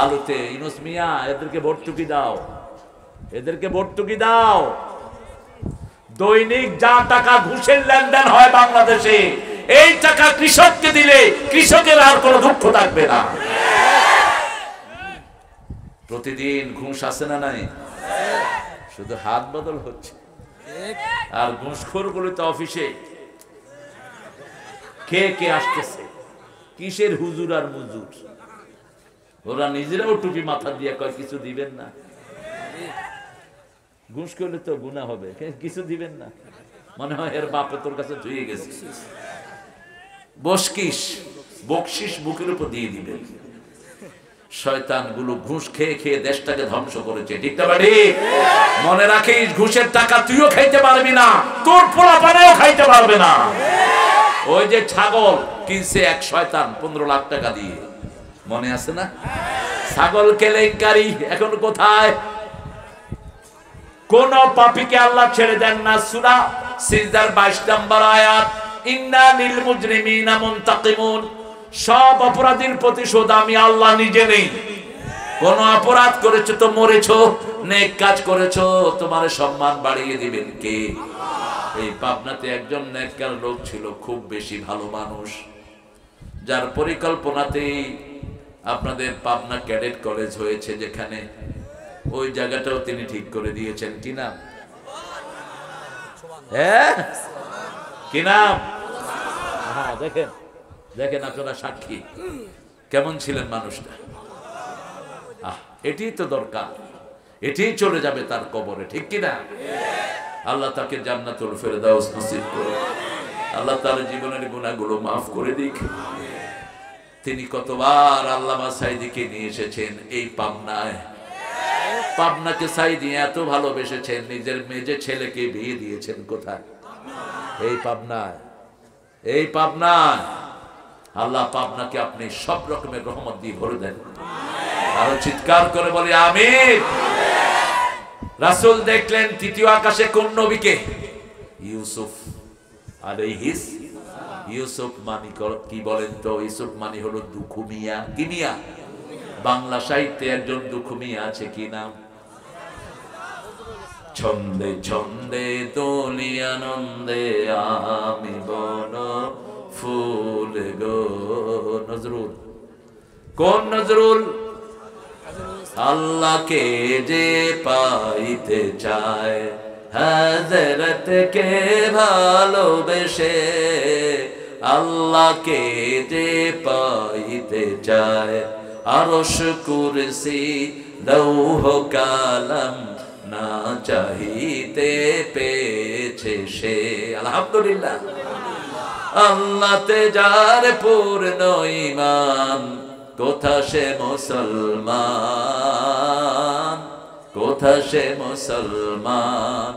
আলুতে। ইউনূস মিয়া, এদেরকে ভর্তুকি দাও, এদেরকে ভর্তুকি দাও। দৈনিক যা টাকা ঘুষের লেনদেন হয় বাংলাদেশে, এই টাকা কৃষককে দিলে কৃষকের আর কোনো দুঃখ থাকবে না। প্রতিদিন ঘুষ আসে না নাই? শুধু হাত বদল হচ্ছে। আর ঘুষখোর গুলো তো অফিসে কে কে আসতেছে, কিসের হুজুর আর মুজুর? ওরা নিজেরাও টুপি মাথা দিয়ে কয় কিছু দিবেন না। ঘুষ করলে তো গুনাহ হবে, কিছু দিবেন না। মনে হয় এর বাপে তোর কাছে ধুয়ে গেছে। বকশিস বুকের উপর দিয়ে দিবেন। শয়তানগুলো ঘুষ খেয়ে খেয়ে দেশটাকে ধ্বংস করেছে, ঠিক না বাড়ি? মনে রাখিস, ঘুষের টাকা তুইও খাইতে পারবি না, তোর পোলাপানেও খাইতে পারবে না। ওই যে ছাগল কিনছে এক শয়তান 15 লাখ টাকা দিয়ে, মনে আছে না? ছাগল কেলেঙ্কারি এখন কোথায়? কোন পাপীকে আল্লাহ ছেড়ে দেন না। সূরা সিজদার 22 নম্বর আয়াত, ইন্না লিল মুজরিমিনা মুনতাকিমুন। সব অপরাধীর প্রতিশোধ আমি আল্লাহ নিজে নেই। কোন অপরাধ করেছো তো মরেছো, নেক কাজ করেছো তোমার সম্মান বাড়িয়ে দিবেন কে? এই পাবনাতে একজন নেককার লোক ছিল, খুব বেশি ভালো মানুষ, যার পরিকল্পনাতেই আপনাদের পাবনা ক্যাডেট কলেজ হয়েছে, যেখানে ওই জায়গাটাও তিনি ঠিক করে দিয়েছেন। কি নাম? হ্যাঁ, কি নাম? হ্যাঁ, দেখেন দেখেন, আপনারা সাক্ষী কেমন ছিলেন মানুষটা। এটি তো দরকার, এটি চলে যাবে তার কবরে, ঠিক কিনা? আল্লাহ তাকে জান্নাতুল ফেরদাউস নসিব করুন। আল্লাহ তার জীবনের গুনাহগুলো মাফ করে দিক। তিনি কতবার আল্লামা সাঈদীকে নিয়ে এসেছেন এই পাবনায়। পাবনাকে সাঈদী এত ভালোবেসেছেন, নিজের মেজে ছেলেকে বিয়ে দিয়েছেন কোথায়? এই পাবনায়। এই পাবনায়। আল্লাহ পাবনাকে আপনি সব রকমের রহমত দিয়ে ভরে দেন। আরো চিৎকার করে বলি আমিন। রাসূল দেখলেন তৃতীয় আকাশে কোন নবীকে? ইউসুফ আলাইহিস। ইউসুফ মানে কি বলেন তো? ইউসুফ মানে হলো দুঃখু মিয়া। কি মিয়া? বাংলা সাহিত্যে একজন দুঃখু মিয়া আছে, কি নাম? ছন্দে ছন্দে দোলি আনন্দে আমি বন ফুল গো। নজরুল। কোন নজরুল? আল্লাহকে যে পাইতে চায়, হযরত কে ভালোবেসে, আল্লাহকে যে পাইতে চায়, আরশ কুরসি লৌহ কালাম না চাহিতে পেয়েছে সে। আলহামদুলিল্লাহ। আল্লাহতে যার পূর্ণ ঈমান, কোথা সে মুসলমান, কোথা সে মুসলমান,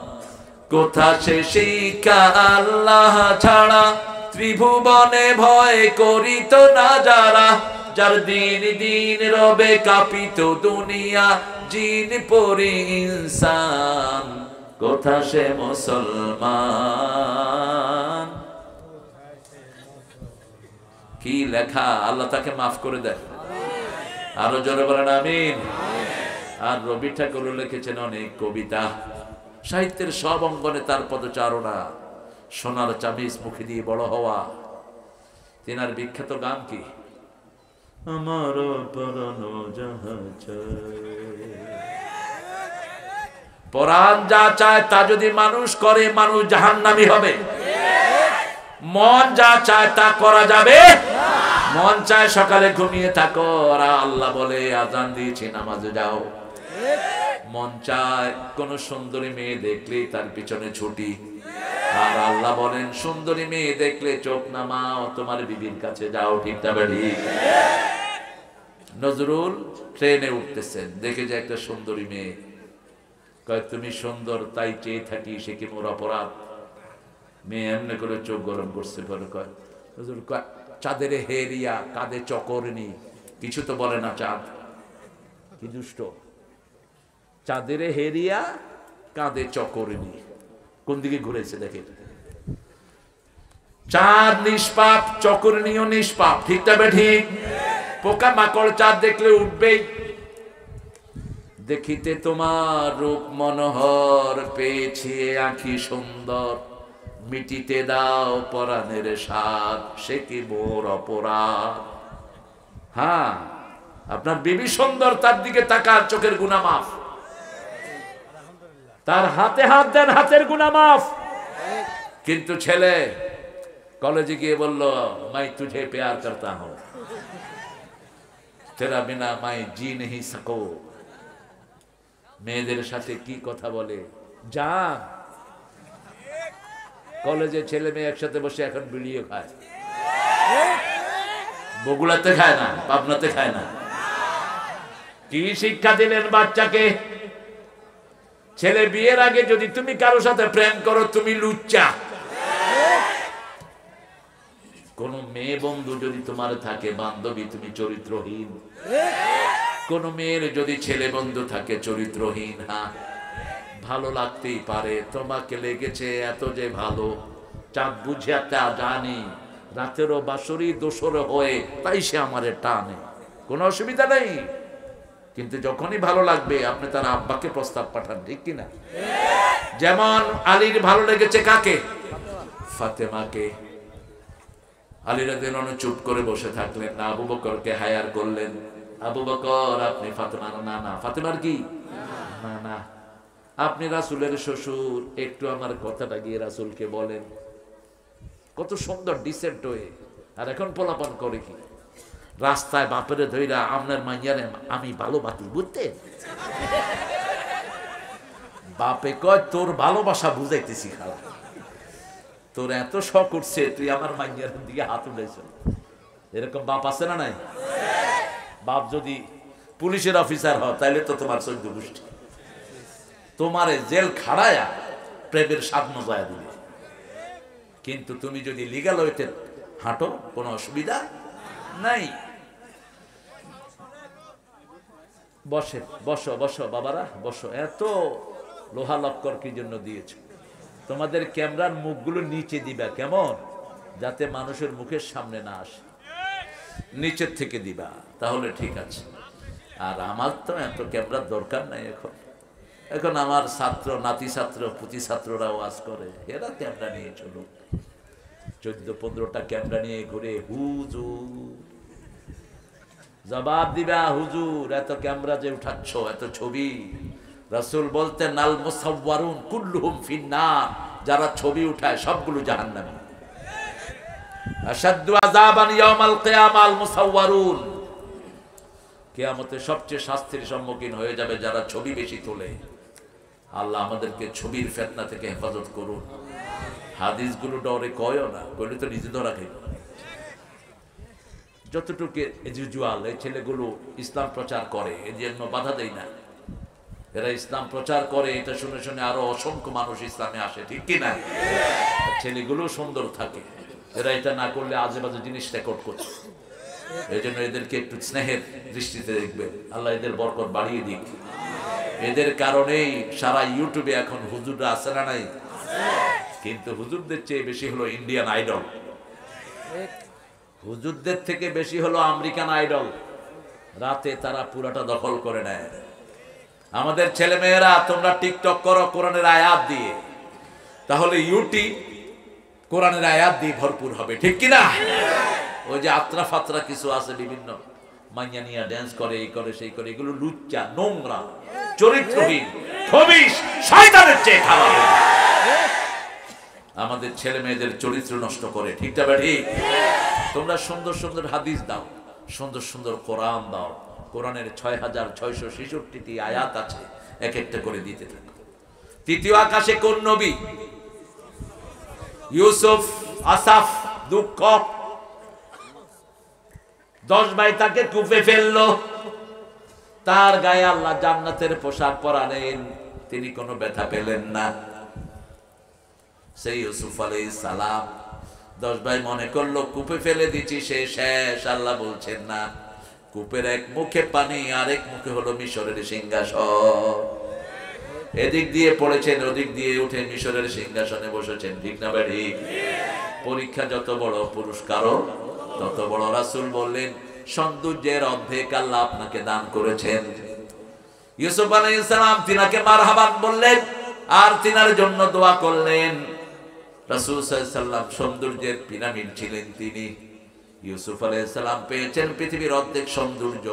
কোথা সে শিক্ষা আল্লাহ ছাড়া, ত্রিভুবনে ভয় করিত না যারা, যার দিন দিন রবে কাঁপিত দুনিয়া, জিন পরি ইনসান, কোথা সে মুসলমান। কি লেখা! আল্লাহ তাকে মাফ করে দেয়। আরো জোরে বলেন আমিন। আর রবি ঠাকুর লিখেছেন অনেক কবিতা। সাহিত্যের সব অঙ্গনে তার পদচারণা। সোনার চাবিজ মুখে দিয়ে বড় হওয়া। তেনার বিখ্যাত গান কি? আমার পরানো যাহা চায়, পরাণ যা চায় তা যদি মানুষ করে, মানুষ জাহান্নামী হবে। মন যা চায় তা করা যাবে। মন চায় সকালে ঘুমিয়ে থাকো, আর আল্লাহ বলে আজান দিয়েছি নামাজে যাও। মন চায় কোন সুন্দরী মেয়ে দেখলেই তার পিছনে ছুটি, আর আল্লাহ বলেন সুন্দরী মেয়ে দেখলে চোখ নামাও, তোমার বিবির কাছে যাও। ঠিক না ঠিক? নজরুল ট্রেনে উঠতেছেন, দেখে যে একটা সুন্দরী মেয়ে। কয় তুমি সুন্দর তাই চেয়ে থাকি, সে কি মোর অপরাধ? মেয়ে এমনি করে চোখ গরম করছে। পরে কয় হুজুর, চাঁদের হেরিয়া কাঁধে চকরনি, কিছু তো বলে না। চাঁদ কি দুষ্ট! চাঁদের হেরিয়া কাঁধে চকরনি, কোন দিকে ঘুরেছে দেখে। চাঁদ নিষ্পাপ, চকরনিও নিষ্পাপ। ঠিক তবে ঠিক? পোকা মাকড় চাঁদ দেখলে উঠবেই। দেখিতে তোমার রূপ মনোহর, পেয়েছি আঁখি সুন্দর, মিটিতে দাও পরাণের স্বাদ, সে কি মোর অপরাধ? হ্যাঁ, আপনার বিবি সুন্দর, তার দিকে তাকার, চোখের গুনাহ মাফ। তার হাতে হাত দেন, হাতের গুনাহ মাফ। কিন্তু ছেলে কলেজে গিয়ে বলল, মাই তুঝে প্যার করতা হুঁ। তেরা বিনা মাই জি নেহি সাকো। মেয়েদের সাথে কি কথা বলে, জান। কলেজে ছেলে মেয়ে একসাথে বসে এখন বিড়িও খায়, বগুড়াতে খায় না, পাবনাতে খায় না। কি শিক্ষা দিলেন বাচ্চাকে? ছেলে বিয়ের আগে যদি তুমি কারো সাথে প্রেম করো, তুমি লুচ্চা। কোন মেয়ে বন্ধু যদি তোমার থাকে বান্ধবী, তুমি চরিত্রহীন। কোন মেয়ের যদি ছেলে বন্ধু থাকে চরিত্রহীন। হ্যাঁ, ভালো লাগতেই পারে, তোমাকে লেগেছে এত যে ভালো, চাঁদ বুঝে তা জানি, রাতেরও বাসরি দোসর হয়ে তাই সে আমারে টানে, কোনো অসুবিধা নেই। কিন্তু যখনই ভালো লাগবে আপনি তার আব্বাকে প্রস্তাব পাঠান, ঠিক কিনা? যেমন আলীর ভালো লেগেছে কাকে? ফাতেমাকে। আলী রাদিয়াল্লাহু আনহু চুপ করে বসে থাকলেন না, আবু বকরকে হায়ার করলেন। আবু বকর, আপনি ফাতেমার না, ফাতেমার কি না, আপনি রাসূলের শ্বশুর, একটু আমার কথাটা গিয়ে রাসূলকে বলেন। কত সুন্দর ডিসেন্ট হয়ে। আর এখন পোলাপান করে কি? রাস্তায় বাপেরে ধইরা আপনার মাইয়ারে আমি ভালোবাসি, বুঝতে? বাপে কয় তোর ভালোবাসা বুঝাইতেছি খালা, তোর এত শখ উঠছে তুই আমার মাইয়ার দিকে হাত উঠেছ। এরকম বাপ আছে না নাই? বাপ যদি পুলিশের অফিসার হয় তাহলে তো তোমার চোদ্দ গোষ্ঠী তোমারে জেল খাড়ায়া প্রেমের স্বাদ মজায়া দিবে। কিন্তু তুমি যদি লিগ্যাল ওয়েতে হাঁটো, কোনো অসুবিধা নাই। বসে, বসো বসো বাবারা বসো। এত লোহা লক্কর কি জন্য দিয়েছ? তোমাদের ক্যামেরার মুখগুলো নিচে দিবা, কেমন? যাতে মানুষের মুখের সামনে না আসে, নিচের থেকে দিবা, তাহলে ঠিক আছে। আর আমার তো এত ক্যামেরার দরকার নাই। এখন আমার ছাত্র, নাতি ছাত্র, পুঁতি ছাত্ররা ওয়াজ করে, এরা ক্যামেরা নিয়ে চলুক। 14-15টা ক্যামেরা নিয়ে ঘুরে, হুজুর জবাব দিবা, হুজুর এত ক্যামেরা যে উঠাচ্ছ, এত ছবি। রাসূল বলতেন আল মুসাওয়ারুন কুল্লুহুম ফিন্নার, যারা ছবি উঠায় সবগুলো জাহান্নামী। আশাদ্দু আযাবান ইয়াউমাল কিয়ামা আল মুসাওয়ারুন, কিয়ামতে সবচেয়ে শাস্তির সম্মুখীন হয়ে যাবে যারা ছবি বেশি তোলে। আল্লাহ আমাদেরকে ছবির ফিতনা থেকে হেফাজত করুন। হাদিসগুলো ডরে কয়ও না, কইলে তো নিজে ধরা খাইব। যতটুকু এজুজুয়াল এই ছেলেগুলো ইসলাম প্রচার করে, এর জন্য বাধা দেয় না। এরা ইসলাম প্রচার করে, এটা শুনে শুনে আরো অসংখ্য মানুষ ইসলামে আসে, ঠিক কিনা? ছেলেগুলো সুন্দর থাকে, এরা এটা না করলে আজে বাজে জিনিস রেকর্ড করছে। এই জন্য এদেরকে একটু স্নেহের দৃষ্টিতে দেখবেন, আল্লাহ এদের বরকত বাড়িয়ে দিক। এদের কারণেই সারা ইউটিউবে এখন হুজুররা আছে না নাই? কিন্তু হুজুরদের চেয়ে বেশি হলো ইন্ডিয়ান আইডল, হুজুরদের থেকে বেশি হলো আমেরিকান আইডল। রাতে তারা পুরাটা দখল করে নেয়। আমাদের ছেলে মেয়েরা, তোমরা টিকটক করো কোরআনের আয়াত দিয়ে, তাহলে ইউটিউব কোরআনের আয়াত দিয়ে ভরপুর হবে, ঠিক কিনা? ওই যে আত্রা ফাত্রা কিছু আছে, বিভিন্ন মাইয়া নিয়া ড্যান্স করে, এই করে সেই করে, এগুলো লুচ্চা, নোংরা, চরিত্রহীন, খবিশ, শয়তানের চেয়ে খারাপ। আমাদের ছেলে মেয়েদের চরিত্র নষ্ট করে, ঠিকটা ঠিক? তোমরা সুন্দর সুন্দর হাদিস দাও, সুন্দর সুন্দর কোরআন দাও। কোরআনের 6666টি আয়াত আছে, এক একটা করে দিতে থাকো। তৃতীয় আকাশে কোন নবী? ইউসুফ, আসাফ, দুঃখ। 10 ভাই তাকে কূপে ফেললো, তার গায়ে আল্লাহ জান্নাতের পোশাক পরালেন, তিনি কোনো ব্যথা পেলেন না। সেই ইউসুফ আলাইহিস সালাম 10 ভাই মনে করলো কূপে ফেলে দিচ্ছি, সে শেষ। আল্লাহ বলছেন না, কূপের এক মুখে পানি, আরেক মুখে হলো মিশরের সিংহাসন। এদিক দিয়ে পড়েছেন, ওদিক দিয়ে উঠে মিশরের সিংহাসনে বসেছেন, ঠিক না ঠিক? পরীক্ষা যত বড়, পুরস্কারও তত বড়। রাসূল বললেন, সৌন্দর্যের অর্ধেক আল্লাহ আপনাকে দান করেছেন। ইউসুফ আলাইহিস সালাম তিনাকে মারহাবান বললেন আর তিনার জন্য দোয়া করলেন। রাসূল সাল্লাল্লাহু আলাইহি ওয়াসাল্লাম সৌন্দর্যের পিরামিড ছিলেন তিনি। ইউসুফ আলাইহিস সালাম পেয়েছেন পৃথিবীর অর্ধেক সৌন্দর্য,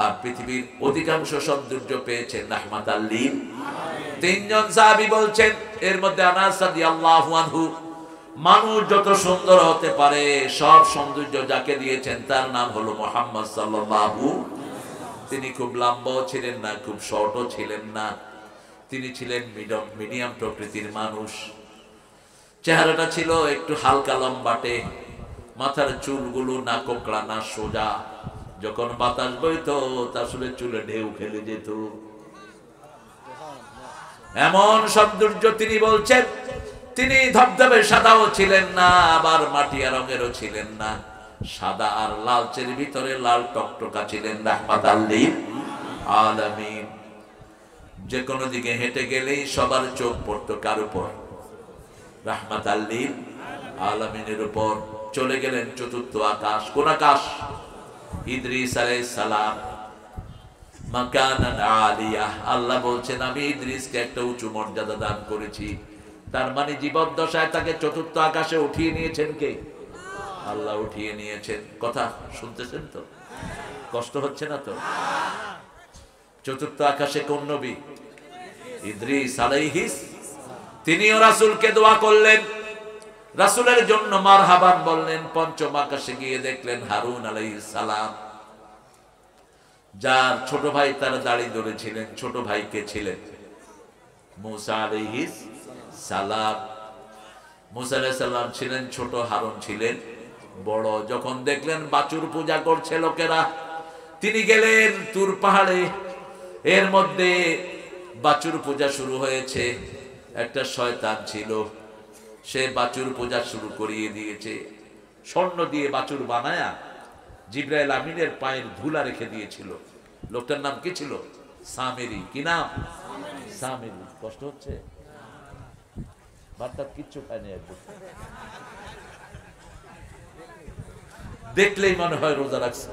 আর পৃথিবীর অধিকাংশ সৌন্দর্য পেয়েছেন রাহমাতাল লিল আলামিন। 3 জন সাহাবী বলছেন, এর মধ্যে আনাস রাদিয়াল্লাহু আনহু মানুষ যত সুন্দর হতে পারে সব সৌন্দর্য যাকে দিয়েছেন তার নাম হলো মুহাম্মদ সাল্লাল্লাহু। তিনি খুব লম্বাও ছিলেন না, খুব শর্টও ছিলেন না, তিনি ছিলেন মিডিয়াম প্রকৃতির মানুষ। চেহারাটা ছিল একটু হালকা লম্বাটে, মাথার চুলগুলো না কোঁকড়া না সোজা, যখন বাতাস বইতো আসলে চুলে ঢেউ খেলে যেত। এমন সৌন্দর্য তিনি বলছেন, তিনি ধবধবে সাদাও ছিলেন না, আবার মাটিয়া রঙেরও ছিলেন না, সাদা আর লালচের ভিতরে লাল টকটকা ছিলেন, রাহমাতাল লিল আলামিন। যে কোনো দিকে হেঁটে গেলেই সবার চোখ পড়তো কার উপর? রাহমাতাল লিল আলামিনের উপর। চলে গেলেন চতুর্থ আকাশ। কোন আকাশ? ইদ্রিস আলাইহিস সালাম। মাকানান আলিয়া, আল্লাহ বলছেন আমি ইদ্রিসকে একটা উঁচু মর্যাদা দান করেছি। তার মানে জীবদ্দশায় তাকে চতুর্থ আকাশে উঠিয়ে নিয়েছেন কে? আল্লাহ উঠিয়ে নিয়েছেন। কথা শুনতেছেন তো? কষ্ট হচ্ছে না তো? চতুর্থ আকাশে কোন নবী? ইদ্রিস আলাইহিস। তিনিও রাসূলকে দোয়া করলেন, রাসূলের জন্য মারহাবান বললেন। পঞ্চম আকাশে গিয়ে দেখলেন হারুন আলাইহিস সালাম, যার ছোট ভাই তার দাড়ি ধরেছিলেন। ছোট ভাই কে ছিলেন? মুসা আলাইহিস সালাম। মুসা আলাইহিস সালাম ছিলেন ছোট, হারুন ছিলেন বড়। যখন দেখলেন বাছুর পূজা করছে লোকেরা, তিনি গেলেন তুর পাহাড়ে। এর মধ্যে বাছুর পূজা শুরু হয়েছে। একটা শয়তান ছিল, সে বাছুর পূজা শুরু করিয়ে দিয়েছে। স্বর্ণ দিয়ে বাছুর বানায়া জিবরাইল আমিনের পায়ের ধুলা রেখে দিয়েছিল। লোকটার নাম কি ছিল? সামেরি। কি নাম? সামেরি। কষ্ট হচ্ছে? ভাতটা কিচ্ছু খায়নি, একদম দেখলেই মনে হয় রোজা রাখছে।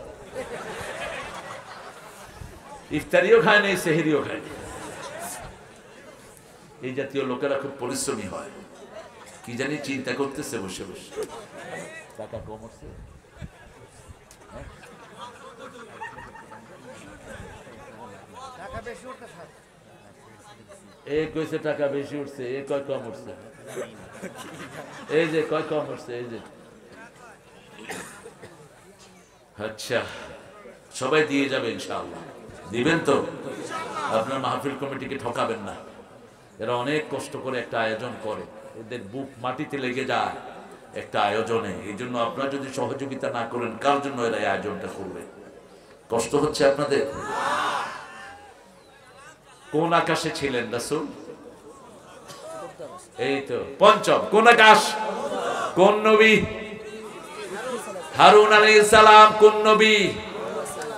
ইফতারিও খায় নাই, সেহরিও খায় নাই। এই জাতীয় লোকেরা খুব পরিশ্রমী হয়। কি জানি চিন্তা করতেছে বসে বসে, টাকা কম হচ্ছে, এ কইছে টাকা বেশি উঠছে, এ কয় কম উঠছে, এই যে কয় কম উঠছে, এই যে। আচ্ছা, সবাই দিয়ে যাবে ইনশাআল্লাহ। দিবেন তো? আপনার মাহফিল কমিটিকে ঠকাবেন না। এরা অনেক কষ্ট করে একটা আয়োজন করে, এদের বুক মাটিতে লেগে যায় একটা আয়োজনে। এই জন্য আপনারা যদি সহযোগিতা না করেন, কার জন্য এরা এই আয়োজনটা করবে? কষ্ট হচ্ছে আপনাদের? কোন আকাশে ছিলেন রাসূল? এই তো পঞ্চম। কোন আকাশ? কোন নবী? হারুন আলাইহিস সালাম। কোন নবী?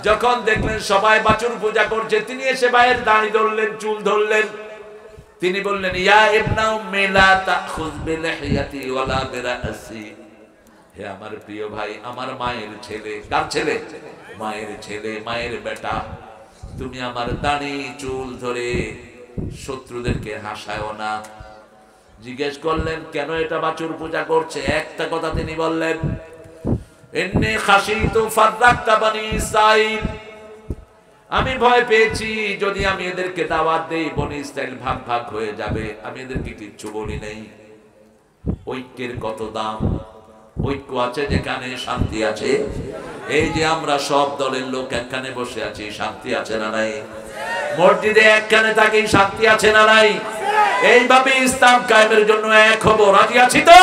যখন দেখলেন সবাই বাছুর পূজা করছে, তিনি এসে ভাইয়ের দাড়ি ধরলেন, চুল ধরলেন। তিনি বললেন, ইয়া ইবনা উম্মি লা তাখুয বিলিহিয়াতি ওয়ালা বিরাসি। হে আমার প্রিয় ভাই, আমার মায়ের ছেলে। কার ছেলে? মায়ের ছেলে, মায়ের বেটা। তুমি আমার দাড়ি চুল ধরে শত্রুদেরকে হাসায়ও না। জিজ্ঞেস করলেন কেন এটা বাছুর পূজা করছে? একটা কথা তিনি বললেন, ইন্নী খাশিতু ফাররাকতা বনি ইসরাঈল। আমি ভয় পেয়েছি যদি আমি এদেরকে দাওয়াত দেই, বনি ইসরাইল ভাগ ভাগ হয়ে যাবে। আমি এদেরকে কিচ্ছু বলি নাই। ঐক্যের কত দাম! ঐক্য আছে যেখানে শান্তি আছে। এই যে আমরা সব দলের লোক একখানে বসে আছি, শান্তি আছে না নাই? মসজিদে একখানে থাকি, শান্তি আছে না নাই? এইভাবে ইসলাম কায়েমের জন্য এক হব। রাজি আছি তো?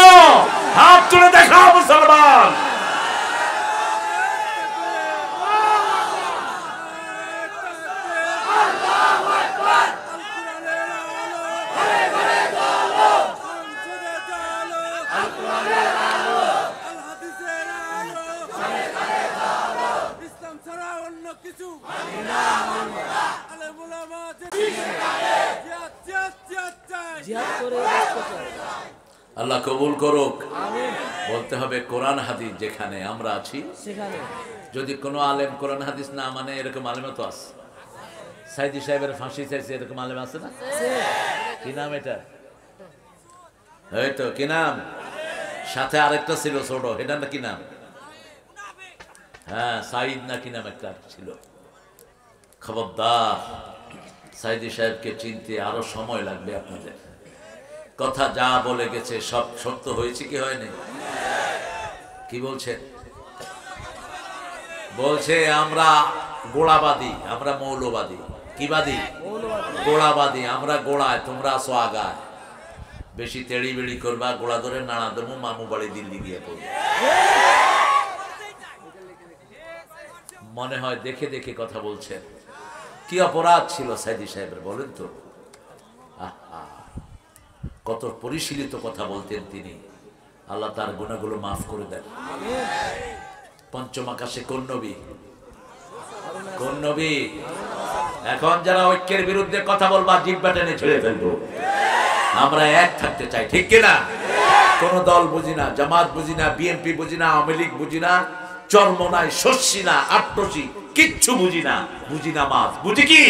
হাত তুলে দেখাও মুসলমান। আল্লাহ কবুল করুক। বলতে হবে কোরআন হাদিস যেখানে আমরা আছি সেখানে। যদি কোনো আলেম কোরআন হাদিস না মানে, এরকম আলেমও তো আছে। সাইদি সাহেবের ফাঁসি চাইছে, এরকম আলেম আছে না? কি নাম এটা? এই তো কি নাম? সাথে আরেকটা ছিল ছোট, এটা না কি নাম? হ্যাঁ, সাইদ না কি নাম একটা ছিল। খবরদার, সাইদি সাহেবকে চিনতে আরো সময় লাগবে আপনাদের। কথা যা বলে গেছে সব সত্য হয়েছে কি হয়নি? কি বলছেন? বলছে আমরা গোড়াবাদী, আমরা মৌলবাদী। কি বাদী? গোড়াবাদী। আমরা গোড়ায়, তোমরা আসো আগায়। বেশি তেড়ি বেড়ি করবা, গোড়া ধরে নাড়া দেবো, মামু বাড়ি দিল্লি গিয়ে পড়বে। মনে হয় দেখে দেখে কথা বলছেন। কি অপরাধ ছিল সাইদি সাহেবের বলেন তো? কত পরিশীলিত কথা বলতেন তিনি। আল্লাহ তার গুনাহগুলো মাফ করে দেন। পঞ্চম আকাশে কোন নবী? কোন নবী? এখন যারা ঐক্যের বিরুদ্ধে কথা বলবা জিহ্বা টেনে ছেড়ে ফেলবো। আমরা এক থাকতে চাই, ঠিক কিনা? কোন দল বুঝি না, জামাত বুঝি না, বিএনপি বুঝি না, আওয়ামী লীগ বুঝি না, চরমনাই, শস্যি না, আট্টসি, কিচ্ছু বুঝি না। বুঝি না মাছ, বুঝি কি?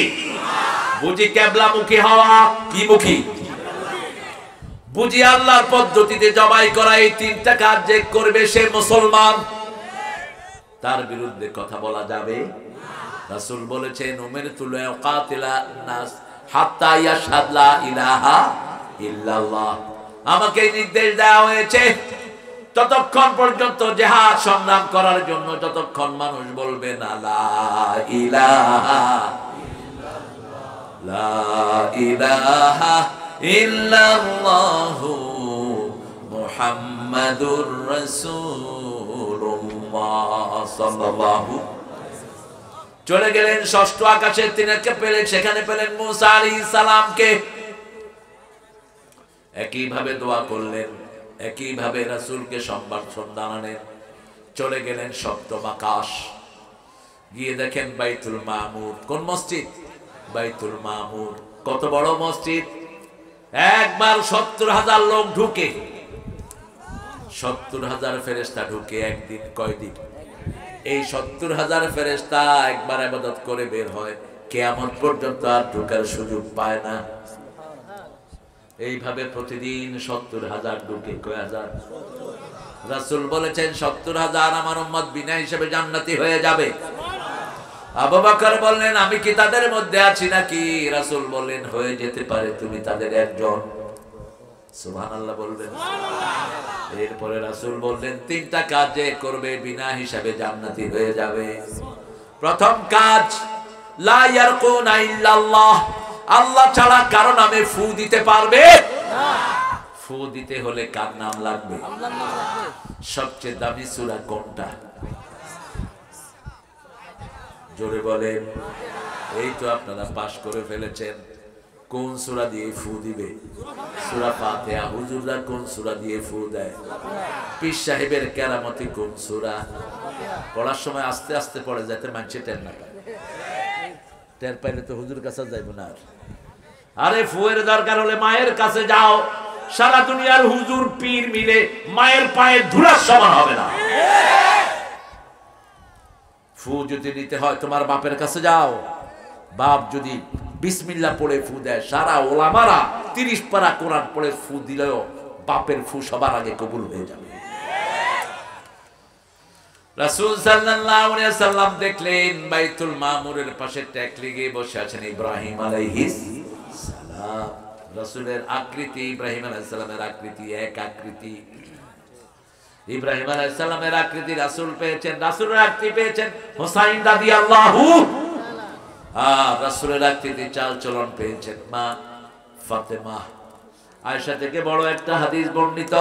বুঝি কেবলামুখী হওয়া। কি মুখী? বুঝি আল্লাহর পদ্ধতিতে জবাই করা। এই তিনটা কাজ যে করবে সে মুসলমান। তার বিরুদ্ধে কথা বলা যাবে? রাসূল বলেছেন উমিরতু লিউকাতিলা নাস হাত্তা ইয়াশহাদ লা ইলাহা ইল্লাল্লাহ। আমাকে নির্দেশ দেওয়া হয়েছে ততক্ষণ পর্যন্ত জিহাদ সংগ্রাম করার জন্য, যতক্ষণ মানুষ বলবে না লা ইলাহা ইল্লাল্লাহ, লা ইলাহা ইল্লাল্লাহু মুহাম্মাদুর রাসূলুল্লাহ সাল্লাল্লাহু। চলে গেলেন ষষ্ঠ আকাশে, তিনাকে পেলেন, সেখানে পেলেন মুসা আলাইহিস সালামকে। একইভাবে দোয়া করলেন, একইভাবে রাসূলকে সংবাদ জানালেন। চলে গেলেন সপ্তম আকাশ, গিয়ে দেখেন বাইতুল মামুর। কোন মসজিদ? বাইতুল মামুর। কত বড় মসজিদ! একবার 70,000 লোক ঢুকে, 70,000 ফেরেশতা ঢুকে একদিন। কয়দিন? এই 70,000 ফেরেশতা একবার ইবাদত করে বের হয়, কিয়ামত পর্যন্ত আর ঢোকার সুযোগ পায় না। এইভাবে প্রতিদিন 70,000 ঢুকে। কয় হাজার? রাসূল বলেছেন 70,000 আমার উম্মত বিনা হিসেবে জান্নাতি হয়ে যাবে। আবু বকর বললেন আমি কি তাদের মধ্যে আছি নাকি? রাসূল বললেন হয়ে যেতে পারে, তুমি তাদের একজন। সুবহানাল্লাহ বলবেন। এরপরে রাসূল বললেন তিনটা কাজ যে করবে বিনা হিসাবে জান্নাতি হয়ে যাবে। প্রথম কাজ লা ইয়ারকুনা ইল্লাল্লাহ, আল্লাহ ছাড়া কারো নামে ফু দিতে পারবে না। ফু দিতে হলে কার নাম লাগবে? আল্লাহর নাম লাগবে। সবচেয়ে দামি সূরা কোনটা? জোরে বলেন। এই তো আপনারা পাস করে ফেলেছেন। কোন সূরা দিয়ে ফু দিবে? সূরা ফাতিহা। হুজুররা কোন সূরা দিয়ে ফু দেয়? পীর সাহেবের কেরামতি কোন সূরা? পড়ার সময় আস্তে আস্তে পড়ে, যাতে মানুষে টের না পায়। টের পাইলে তো হুজুর কাছে যাইব না। আরে ফুয়ের দরকার হলে মায়ের কাছে যাও। সারা দুনিয়ার হুজুর পীর মিলে মায়ের পায়ে ধুলার সমান হবে না। ফু যদি নিতে হয় তোমার বাপের কাছে যাও। বাপ যদি বিসমিল্লাহ পড়ে ফু দেয়, সারা ওলামারা 30 পারা কোরআন পড়ে ফু দিলেও বাপের ফু সবার আগে কবুল হয়ে যাবে। রাসূল সাল্লাল্লাহু আলাইহি ওয়াসাল্লাম দেখলেন বাইতুল মামুরের পাশে ট্যাক লেগে বসে আছেন ইব্রাহিম আলাইহিস সালাম। রাসূলের আকৃতি ইব্রাহিম আলাইহিস সালামের আকৃতি এক আকৃতি। ইব্রাহিম আলাইহিস সালামের আকৃতি রাসূল পেয়েছেন, রাসূলের আকৃতি পেয়েছেন হুসাইন রাদিয়াল্লাহু। আর রাসূলের আকৃতি চাল চলন পেয়েছেন মা ফাতেমা। আয়েশা থেকে বড় একটা হাদিস বর্ণিত।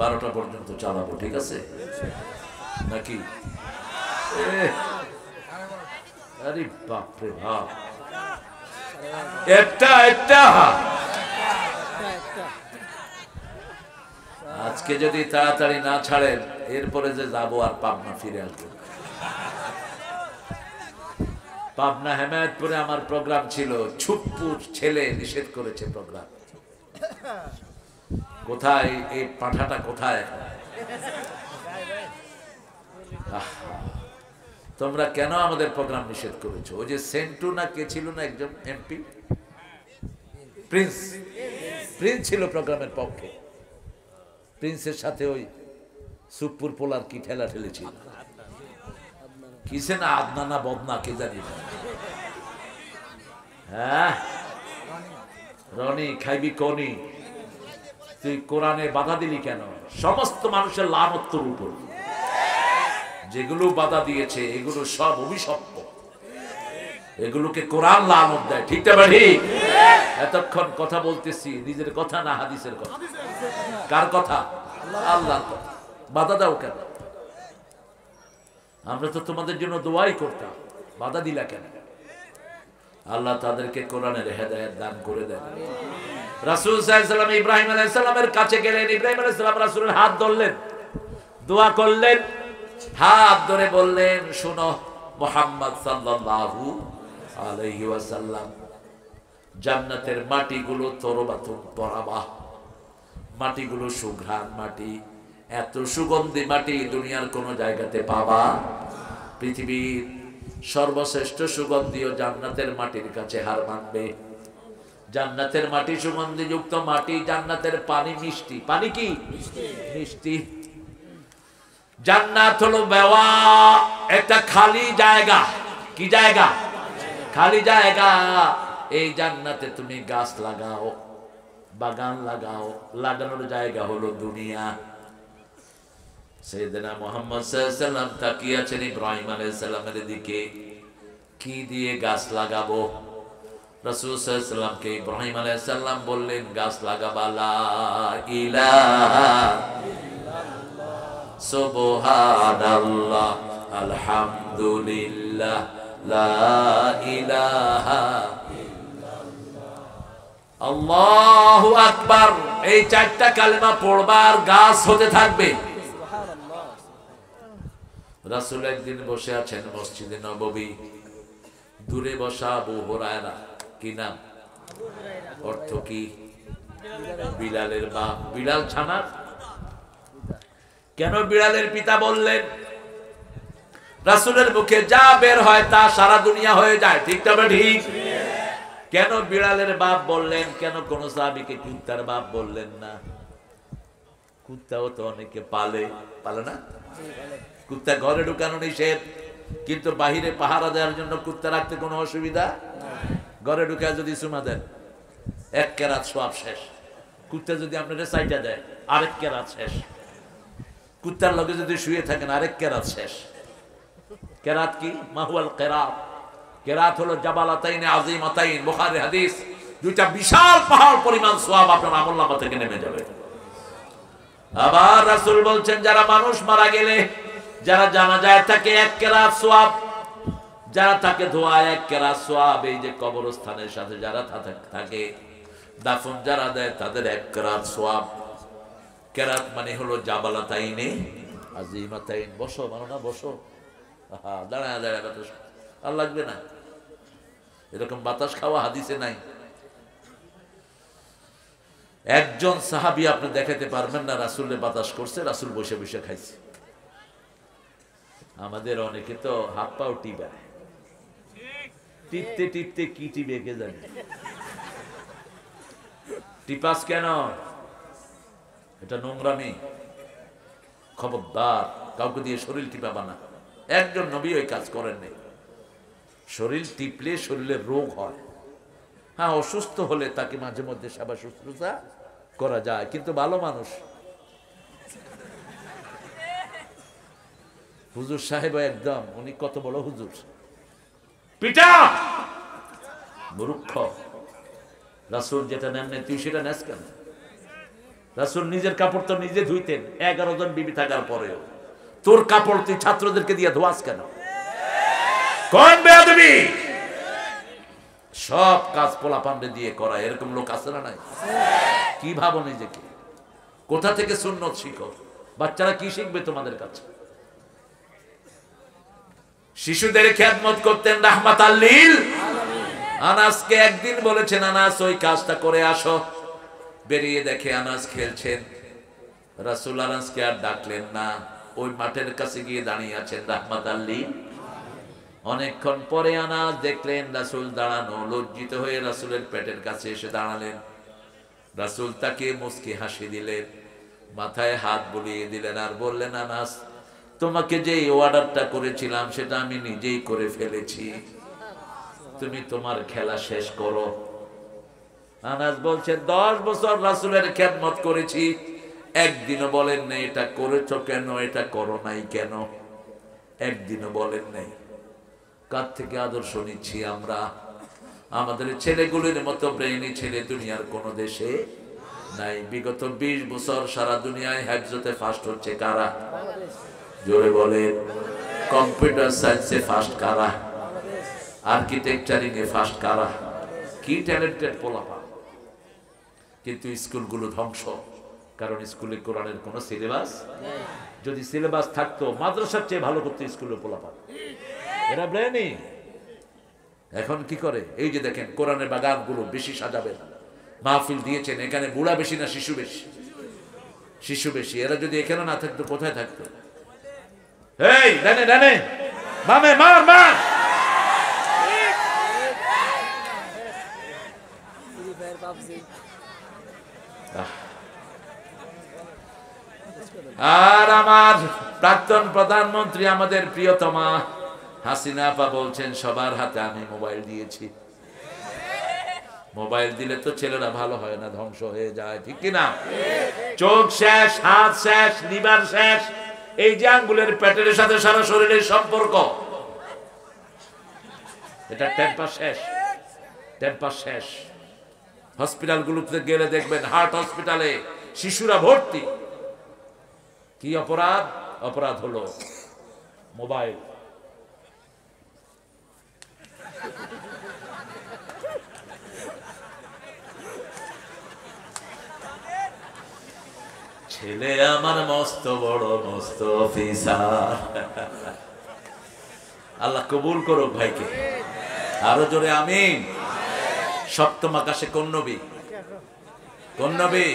12টা পর্যন্ত চালাবো, ঠিক আছে নাকি? আরে বাপরে বাপ, একটা আজকে যদি তাড়াতাড়ি না ছাড়েন এরপরে যে যাবো আর পাবনা ফিরে আসবো। পাবনা হেমায়েতপুরে আমার প্রোগ্রাম ছিল, ছুটপুর ছেলে নিষেধ করেছে প্রোগ্রাম। কোথায় এই পাঠাটা? কোথায়? তোমরা কেন আমাদের প্রোগ্রাম নিষেধ করেছো? ওই যে সেন্টু না কে ছিল না একজন এমপি, প্রিন্স ছিল প্রোগ্রামের পক্ষে। প্রিন্সের সাথে ওই সুপুর পোলার কি ঠেলা ঠেলেছিল, কিসে না আদনা না বদনা কে জানি। হ্যাঁ রনি খাইবি কোনি, তুই কোরআনে বাধা দিলি কেন? সমস্ত মানুষের লানত তোর উপর, যেগুলো বাধা দিয়েছে এগুলো সব অভিশপ্ত, এগুলোকে কোরআন লানত দেয়। ঠিক না ভাই? এতক্ষণ কথা বলতেছি নিজের কথা না হাদিসের কথা? কার কথা? আল্লাহর কথা। বাধা দাও কেন? আমরা তো তোমাদের জন্য দোয়াই করতাম, বাধা দিলা কেন? আল্লাহ তাদেরকে কোরআনের হেদায়েত দান করে দেন। রাসূল সাল্লাল্লাহু আলাইহি ওয়াসাল্লাম ইব্রাহিম আলাইহিস সালামের কাছে গেলেন। ইব্রাহিম আলাইহিস সালাম রাসূলের হাত ধরলেন, দোয়া করলেন, হাত ধরে বললেন, শোনো মুহাম্মদ সাল্লাল্লাহু আলাইহি ওয়াসাল্লাম, জান্নাতের মাটিগুলো তরবাতুন পরাবা, মাটিগুলো সুঘ্রাণ মাটি, এত সুগন্ধি মাটি দুনিয়ার কোন জায়গাতে পাবা? পৃথিবীর সর্বশ্রেষ্ঠ সুগন্ধীয় জান্নাতের মাটির কাছে হার মানবে? জান্নাতের মাটি সুগন্ধিযুক্ত মাটি, জান্নাতের পানি মিষ্টি। পানি কি? মিষ্টি। জান্নাত হলো বেওয়া, একটা খালি জায়গা। কি জায়গা? খালি জায়গা। এই জান্নাতে তুমি গাছ লাগাও, বাগান লাগাও, লাগানোর জায়গা হলো দুনিয়া। সাইয়েদনা মুহাম্মদ সাল্লাল্লাহু আলাইহি ওয়াসাল্লাম তাকিয়ে আছেন ইব্রাহিম আলাইহিস সালামের দিকে, কি দিয়ে গাছ লাগাবো? রাসূল সাল্লাল্লাহু আলাইহি ওয়াসাল্লামকে ইব্রাহিম আলাইহিস সালাম বললেন, গাছ লাগাবা লা ইলাহা ইল্লাল্লাহ সুবহানাল্লাহ আলহামদুলিল্লাহ লা ইলাহা ইল্লাল্লাহ আল্লাহু আকবার। এই চারটা কালেমা পড়বার গাছ হতে থাকবে। রাসূল একদিন বসে আছেন মসজিদে নববী, দূরে বসা আবু হুরায়রা, কি নাম? অর্থ কি? বিলালের বাপ। বিলাল ছানার কেন বিড়ালের পিতা বললেন? রাসূলের মুখে যা বের হয় তা সারা দুনিয়া হয়ে যায়। ঠিক না? ঠিক। কেন বিড়ালের বাপ বললেন? কেন কোন সাহাবীকে কুত্তার বাপ বললেন না? কুত্তাও তো অনেকে পালে, পালে না? কুত্তা ঘরে ঢুকানো নিষেধ, কিন্তু বাহিরে পাহারা দেওয়ার জন্য কুত্তা রাখতে কোনো অসুবিধা? ঘরে ঢুকায় যদি চুমা দেন, এক কেরাত সওয়াব শেষ। কুত্তা যদি আপনাদের সাইডা দেয়, আরেক কেরাত শেষ। কুত্তার লগে যদি শুয়ে থাকেন, আরেক কেরাত শেষ। কেরাত কি? মাহুয়াল কেরাত। কেরাত হলো জাবালাতাইন আযীমাতাইন, বুখারী হাদিস। দুইটা বিশাল পাহাড় পরিমাণ সওয়াব আপনার আমলনামা থেকে নেমে যাবে। আবার রাসূল বলছেন, যারা মানুষ মারা গেলে, যারা জানাজায় থাকে, এক কেরাত সওয়াব, যারা তাকে ধোয়ায় এক কেরাত সওয়াব। এই যে কবরস্থানের সাথে যারা থাকে, দাফন যারা দেয়, তাদের এক কেরাত সওয়াব। কেরাত মানে হলো জাবালাতাইনে আযীমাতাইন। বসো, মানো না, বসো। দাঁড়ায় দাঁড়ায় বাতাস আর লাগবে না, এরকম বাতাস খাওয়া হাদিসে নাই। একজন সাহাবী আপনি দেখাতে পারবেন না রাসূলের বাতাস করছে, রাসূল বসে বসে খাইছে। আমাদের অনেকে তো হাত পাও টিপায়, টিপতে টিপতে কি টিপে কে জানে। টিপাস কেন? এটা নোংরামি। খবরদার, কাউকে দিয়ে শরীর টিপাবা না। একজন নবী ওই কাজ করেননি। শরীর টিপলে শরীরের রোগ হয়। হ্যাঁ, অসুস্থ হলে তাকে মাঝে মধ্যে সেবা শুশ্রূষা করা যায়, কিন্তু ভালো মানুষ। হুজুর সাহেব একদম, উনি কত বড় হুজুর, পিটা মূর্খ। রাসূল যেটা নেন তুই সেটা নেস কেন? রাসূল নিজের কাপড় তো নিজে ধুইতেন 11 জন বিবি থাকার পরেও। তোর কাপড় তুই ছাত্রদেরকে দিয়ে ধোয়াস কেন? কোন বেয়াদবি! সব কাজ পোলাপান্ডে দিয়ে করা, এরকম লোক আছে না নাই? কি ভাবো নিজেকে? কোথা থেকে সুন্নত শিখো? বাচ্চারা কি শিখবে তোমাদের কাছে? শিশুদের খেদমত করতেন রাহমাতাল লিল আলামিন। আনাসকে একদিন বলেছেন, আনাস ওই কাজটা করে আসো। বেরিয়ে দেখে আনাস খেলছেন। রাসূল আনাসকে আর ডাকলেন না, ওই মাঠের কাছে গিয়ে দাঁড়িয়ে আছেন রাহমাতাল লিল। অনেকক্ষণ পরে আনাস দেখলেন রাসূল দাঁড়ানো, লজ্জিত হয়ে রাসূলের পেটের কাছে এসে দাঁড়ালেন। রাসূল তাকে মুস্কি হাসি দিলেন, মাথায় হাত বুলিয়ে দিলেন আর বললেন, আনাস, তোমাকে যে অর্ডারটা করেছিলাম সেটা আমি নিজেই করে ফেলেছি, তুমি তোমার খেলা শেষ করো। আনাস বলছেন 10 বছর রাসূলের খেদমত করেছি, একদিনও বলেন নাই এটা করেছো কেন, এটা করো নাই কেন, একদিনও বলেন নাই। কার থেকে আদর্শ নিচ্ছি আমরা? আমাদের ছেলেগুলির মতো ব্রেইনি ছেলে দুনিয়ার কোন দেশে নাই। বিগত 20 বছর সারা দুনিয়ায় হেফজতে ফার্স্ট হচ্ছে কারা? জোরে বলে। কম্পিউটার সায়েন্সে ফার্স্ট কারা? আর্কিটেকচারিং এ ফার্স্ট কারা? কি ট্যালেন্টেড পোলাপা। কিন্তু স্কুলগুলো ধ্বংস, কারণ স্কুলে কোরআনের কোনো সিলেবাস। যদি সিলেবাস থাকতো মাদ্রাসার চেয়ে ভালো করতে স্কুলে পোলাপা। এরা ব্রেনি। এখন কি করে? এই যে দেখেন কোরআনের বাগানগুলো বেশি সাজাবেন, মাহফিল দিয়েছেন, এখানে বুড়া বেশি না শিশু বেশি? শিশু বেশি। এরা যদি এখানে না থাকতো কোথায় থাকতো? এই ডানে ডানে বামে মার মার। আর আমার প্রাক্তন প্রধানমন্ত্রী আমাদের প্রিয়তমা হাসিনা আপা বলছেন সবার হাতে আমি মোবাইল দিয়েছি। মোবাইল দিলে তো ছেলেরা ভালো হয় না, ধ্বংস হয়ে যায়, ঠিক কিনা? চোখ শেষ, হাত শেষ, লিভার শেষ। এই যে আঙ্গুলের পেটের সাথে সারা শরীরের সম্পর্ক, এটা টেম্পার শেষ, টেম্পার শেষ। হসপিটালগুলোতে গেলে দেখবেন হার্ট হসপিটালে শিশুরা ভর্তি। কি অপরাধ? অপরাধ হলো মোবাইল। ছেলে আমার মস্ত বড় মস্ত অফিসার। আল্লাহ কবুল করুক ভাইকে। আরো জোরে আমিন। সপ্তম আকাশে কোন নবী? কোন নবী?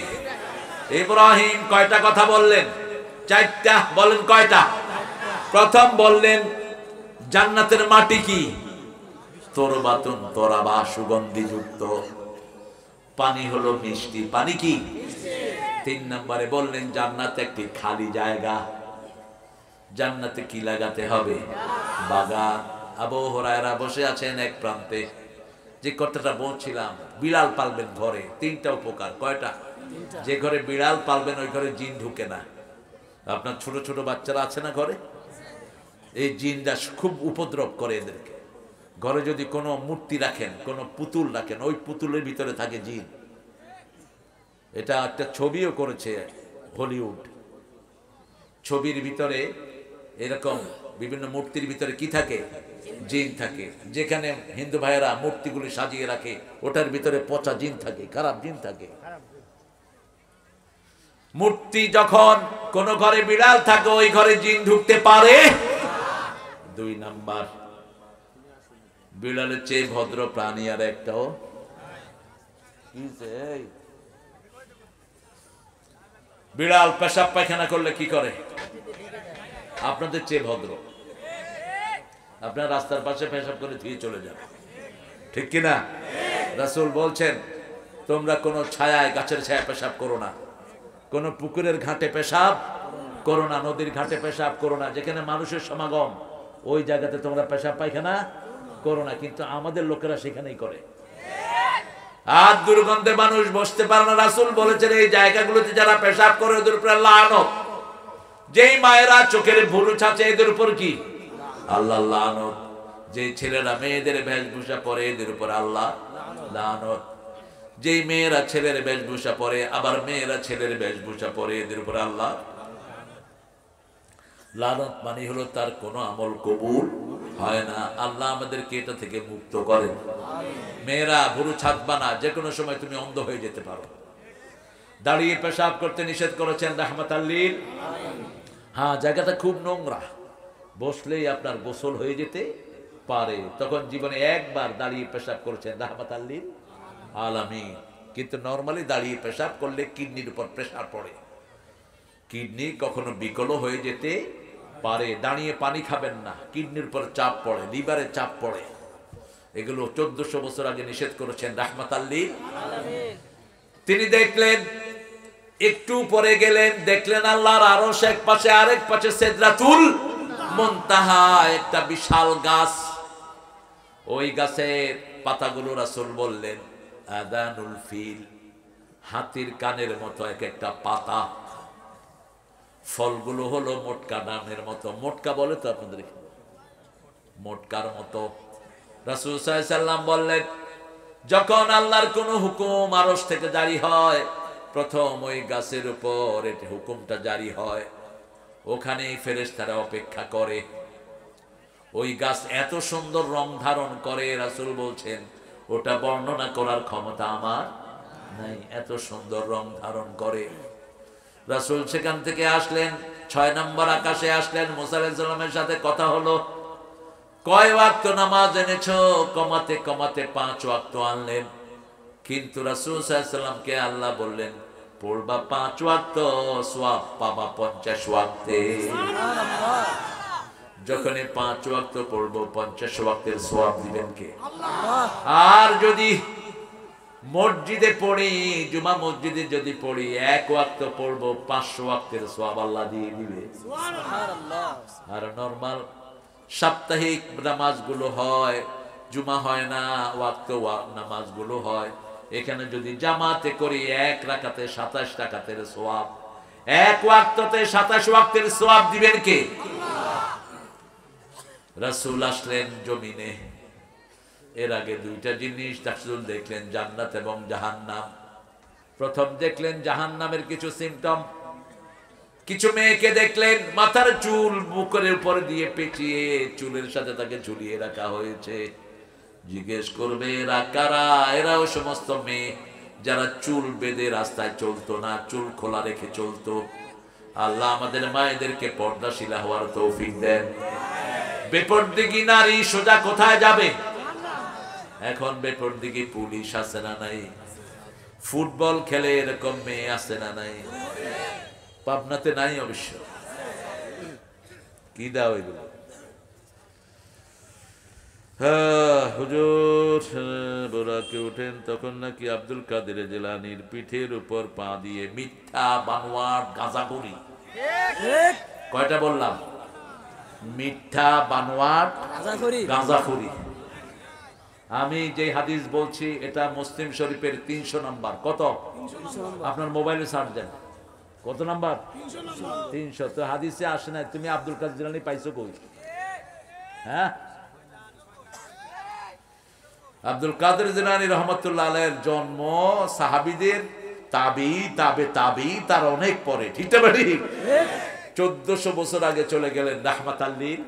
ইব্রাহিম কয়টা কথা বললেন? 4টা। বলেন কয়টা? প্রথম বললেন জান্নাতের মাটি কি? তরবাতুন তরাবা, সুগন্ধি যুক্ত। পানি হলো মিষ্টি। পানি কি? 3 নম্বরে বললেন জান্নাত একটি খালি জায়গা। জান্নাতে কি লাগাতে হবে? বাগান। আবু হুরায়রা বসে আছেন এক প্রান্তে। যে কথাটা বলছিলাম, বিড়াল পালবেন ঘরে, 3টা উপকার। কয়টা? যে ঘরে বিড়াল পালবেন ওই ঘরে জিন ঢুকে না। আপনার ছোট ছোট বাচ্চারা আছে না ঘরে? এই জিনটা খুব উপদ্রব করে এদেরকে। ঘরে যদি কোনো মূর্তি রাখেন, কোনো পুতুল রাখেন, ওই পুতুলের ভিতরে থাকে জিন। এটা একটা ছবিও করেছে হলিউড। ছবির ভিতরে এরকম বিভিন্ন মূর্তির ভিতরে কি থাকে? জিন থাকে। যেখানে হিন্দু ভাইয়েরা মূর্তিগুলি সাজিয়ে রাখে ওটার ভিতরে পচা জিন থাকে, খারাপ জিন থাকে। মূর্তি যখন কোন ঘরে বিড়াল থাকে ওই ঘরে জিন ঢুকতে পারে। 2 নাম্বার, বিড়ালের চেয়ে ভদ্র প্রাণী আর একটাও। বিড়াল পেশাব পায়খানা করলে কি করে? আপনাদের চেয়ে ভদ্র। আপনার রাস্তার পাশে পেশাব করে ধুয়ে চলে যাবে, ঠিক কিনা? রাসূল বলছেন তোমরা কোনো ছায়ায়, গাছের ছায়ায় পেশাব করো না, কোনো পুকুরের ঘাটে পেশাব করো না, নদীর ঘাটে পেশাব করো না, যেখানে মানুষের সমাগম ওই জায়গাতে তোমরা পেশাব পায়খানা করো না। কিন্তু আমাদের লোকেরা সেখানেই করে। আর দুর্গন্ধে মানুষ বসতে পারে না। রাসূল বলেছেন এই জায়গাগুলোতে যারা পেশাব করে ওদের উপর লানত। যেই মায়েরা চোখের ভুরু ছাঁচে এদের উপর কি? আল্লাহ লানত। যে ছেলেরা মেয়েদের বেশভূষা পরে এদের উপর আল্লাহ লানত। যেই মেয়েরা ছেলের বেশভূষা পরে আবার মেয়েরা ছেলের বেশভূষা পরে এদের উপর আল্লাহ লানত। মানে হলো তার কোনো আমল কবুল হয় না। আল্লাহ আমাদেরকে এটা থেকে মুক্ত করেন। মেয়েরা ভুরু ছাঁচবা না, যে কোনো সময় তুমি অন্ধ হয়ে যেতে পারো। দাঁড়িয়ে পেশাব করতে নিষেধ করেছেন রাহমাতাল লিল। হ্যাঁ, জায়গাটা খুব নোংরা, বসলেই আপনার গোসল হয়ে যেতে পারে। তখন জীবনে একবার দাঁড়িয়ে পেশাব করেছেন রাহমাতাল লিল আলামিন। কিন্তু নরমালি দাঁড়িয়ে পেশাব করলে কিডনির উপর প্রেসার পড়ে, কিডনি কখনো বিকল হয়ে যেতে পারে। দাঁড়িয়ে পানি খাবেন না, কিডনির উপর চাপ পড়ে, লিভারে চাপ পড়ে। এগুলো 1400 বছর আগে নিষেধ করেছেন রাহমাতাল লিল আলামিন। তিনি দেখলেন, একটু পরে গেলেন, দেখলেন আল্লাহর আরশ এক পাশে, আরেক পাশে সিদরাতুল মুনতাহা, একটা বিশাল গাছ। ওই গাছের পাতাগুলো রাসূল বললেন আদানুল ফিল, হাতির কানের মতো এক একটা পাতা। ফলগুলো হলো মোটকা ডানের মতো, মোটকা বলে তো আপনাদের, মোটকার মতো। রাসূল সাল্লাল্লাহু আলাইহি সাল্লাম বললেন, যখন আল্লাহর কোন হুকুম আরশ থেকে জারি হয়, প্রথম ওই গাছের উপর এটি হুকুমটা জারি হয়, ওখানেই ফেরেশতারা অপেক্ষা করে। ওই গাছ এত সুন্দর রং ধারণ করে, রাসূল বলছেন ওটা বর্ণনা করার ক্ষমতা আমার নাই, এত সুন্দর রং ধারণ করে। রাসূল সেখান থেকে আসলেন, 6 নম্বর আকাশে আসলেন, মুসা আলাইহিস সালামের সাথে কথা হলো। কয় ওয়াক্ত নামাজ এনেছো? কমাতে কমাতে 5 ওয়াক্ত আনলেন। কিন্তু রাসূল সাল্লাল্লাহু আলাইহি সাল্লামকে আল্লাহ বললেন, পড়বা 5 ওয়াক্ত, সওয়াব পাবা 50 ওয়াক্তে। সুবহানাল্লাহ। যখনই 5 ওয়াক্ত পড়বো 50 ওয়াক্তের সওয়াব দিবেন কে? আল্লাহ। আর যদি মসজিদে পড়ি, জুমা মসজিদে যদি পড়ি, 1 ওয়াক্ত পড়বো 500 ওয়াক্তের সওয়াব আল্লাহ দিয়ে দিবে। সুবহানাল্লাহ। আর নরমাল সাপ্তাহিক নামাজগুলো হয়, জুমা হয় না, ওয়াক্ত নামাজগুলো হয়। এখানে যদি জামাতে করি 1 রাকাতে 27 রাকাতের সওয়াব, 1 ওয়াক্ততে 27 ওয়াক্তের সওয়াব দিবেন কে? আল্লাহ। রাসূল আসলেন জমিনে। এর আগে 2টা জিনিস রাসূল দেখলেন, জান্নাত এবং জাহান্নাম। প্রথম দেখলেন জাহান্নামের কিছু সিম্পটম। কিছু মেয়েকে দেখলেন মাথার চুল বুকের উপর দিয়ে পেঁচিয়ে চুলের সাথে তাকে ঝুলিয়ে রাখা হয়েছে। জিজ্ঞেস করবে এরা কারা? এরাও সমস্ত মেয়ে যারা চুল বেঁধে রাস্তায় চলতো না, চুল খোলা রেখে চলতো। আল্লাহ আমাদের মায়েদেরকে পর্দাশীলা হওয়ার তৌফিক দেন। বেপরদিগি নারী সোজা কোথায় যাবে? এখন বেপরদিগি পুলিশ আছে না নাই? ফুটবল খেলে এরকম মেয়ে আছে না নাই? পাবনাতে নাই অবশ্য। কি দাও এগুলো? হ্যাঁ হুজুর, বোরাকে উঠেন তখন নাকি আব্দুল কাদের জিলানীর পিঠের উপর পা দিয়ে মিথ্যা বানোয়াট গাঁজাখুরি। কয়টা বললাম? মিথ্যা বানোয়াট গাঁজাখুরি। আমি যে হাদিস বলছি এটা মুসলিম শরীফের 300 নাম্বার। কত? আপনার মোবাইলে সার্চ দেন। কত নাম্বার? 300। তো হাদিসে আসে না। তুমি আব্দুল কাদের জিলানী পাইছো কই? হ্যাঁ, আব্দুল কাদের জিলানী রাহমাতুল্লাহ আলাইহির জন্ম সাহাবীদের তাবি তাবে তাবি তার অনেক পরে, ঠিক না ঠিক? 1400 বছর আগে চলে গেলেন রাহমাতাল লিল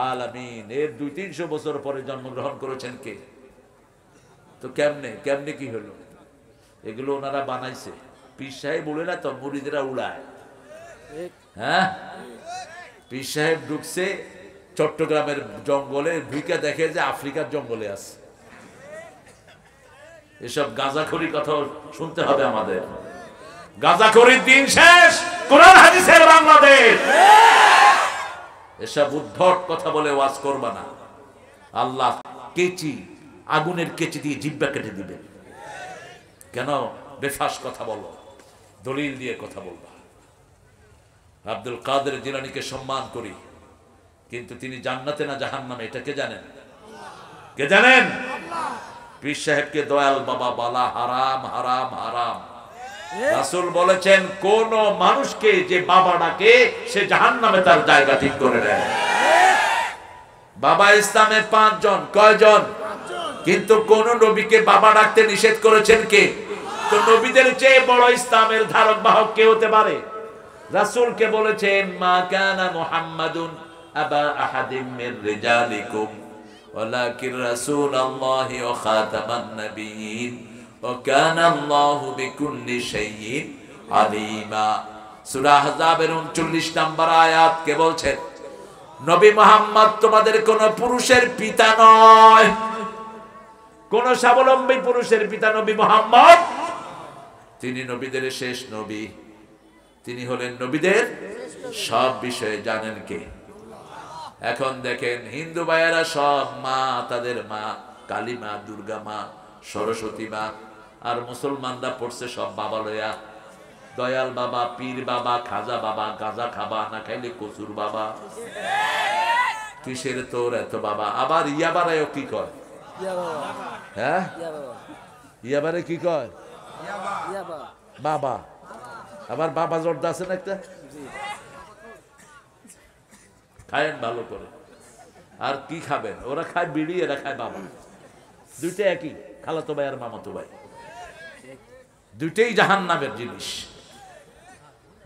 আলামিন। এর 200-300 বছর পরে জন্মগ্রহণ করেছেন কে? তো কেমনে কি হলো? এগুলো ওনারা বানাইছে। পীর সাহেব বলে না তো, মুরিদরা উড়ায়। হ্যাঁ, পীর সাহেব ঢুকছে চট্টগ্রামের জঙ্গলে, ঢুকে দেখে যে আফ্রিকার জঙ্গলে আছে। এসব গাঁজাখড়ি কথা শুনতে হবে আমাদের। গাঁজাখড়ির দিন শেষ, কোরআন হাদিসের বাংলাদেশ। এসব উদ্ভট কথা বলে ওয়াজ করবা না। আল্লাহ কেচি, আগুনের কেচি দিয়ে জিহ্বা কেটে দিবেন। কেন বেফাস কথা বলো? দলিল দিয়ে কথা বলবা। আব্দুল কাদের জিলানীকে সম্মান করি, কিন্তু তিনি জান্নাতে না জাহান্নামে এটা কে জানেন? কে জানেন? পীর সাহেবকে দয়াল বাবা বলা হারাম, হারাম, হারাম। রাসূল বলেছেন কোন মানুষকে যে বাবা ডাকে সে জাহান্নামে তার জায়গা ঠিক করে দেয়। বাবা ইসলামে 5 জন। কয়জন? কিন্তু কোন নবীকে বাবা ডাকতে নিষেধ করেছেন কে? তো নবীদের চেয়ে বড় ইসলামের ধারক বাহক কে হতে পারে? রাসূলকে বলেছেন মা কানা মুহাম্মাদুন আবা আহাদিম মির রিজালিকুম ওয়ালাকিন রাসূলুল্লাহি ওয়া খাতামান নাবিয়্যিন ওয়া কানা আল্লাহু বিকুল্লি শাইইন আলিমা। সূরা আহজাবের 39 নম্বর আয়াত কে বলছেন? নবী মুহাম্মদ তোমাদের কোন পুরুষের পিতা নয়, কোন স্বাবলম্বী পুরুষের পিতা নবী মুহাম্মদ। তিনি নবীদের শেষ নবী। তিনি হলেন নবীদের সব বিষয়ে জানেন কে? এখন দেখেন হিন্দু ভাইয়েরা সব মা, তাদের মা কালী মা, দুর্গা মা, সরস্বতী মা। আর মুসলমানরা পড়ছে সব বাবা লয়া, দয়াল বাবা, পীর বাবা, খাজা বাবা, গাঁজা খাবা না খাইলে কসুর বাবা। কিসের তোর এত বাবা? আবার ইয়া বাড়ায়ও কি কয়? হ্যাঁ, ইয়াবারে কি কয়? বাবা। আবার বাবা জর্দা আছে না একটা, খায়েন ভালো করে। আর কি খাবেন? ওরা খায় বিড়ি, এরা খায় বাবা। দুইটা একই, খালাতো ভাই আর মামাতো ভাই, দুইটাই জাহান্নামের জিনিস।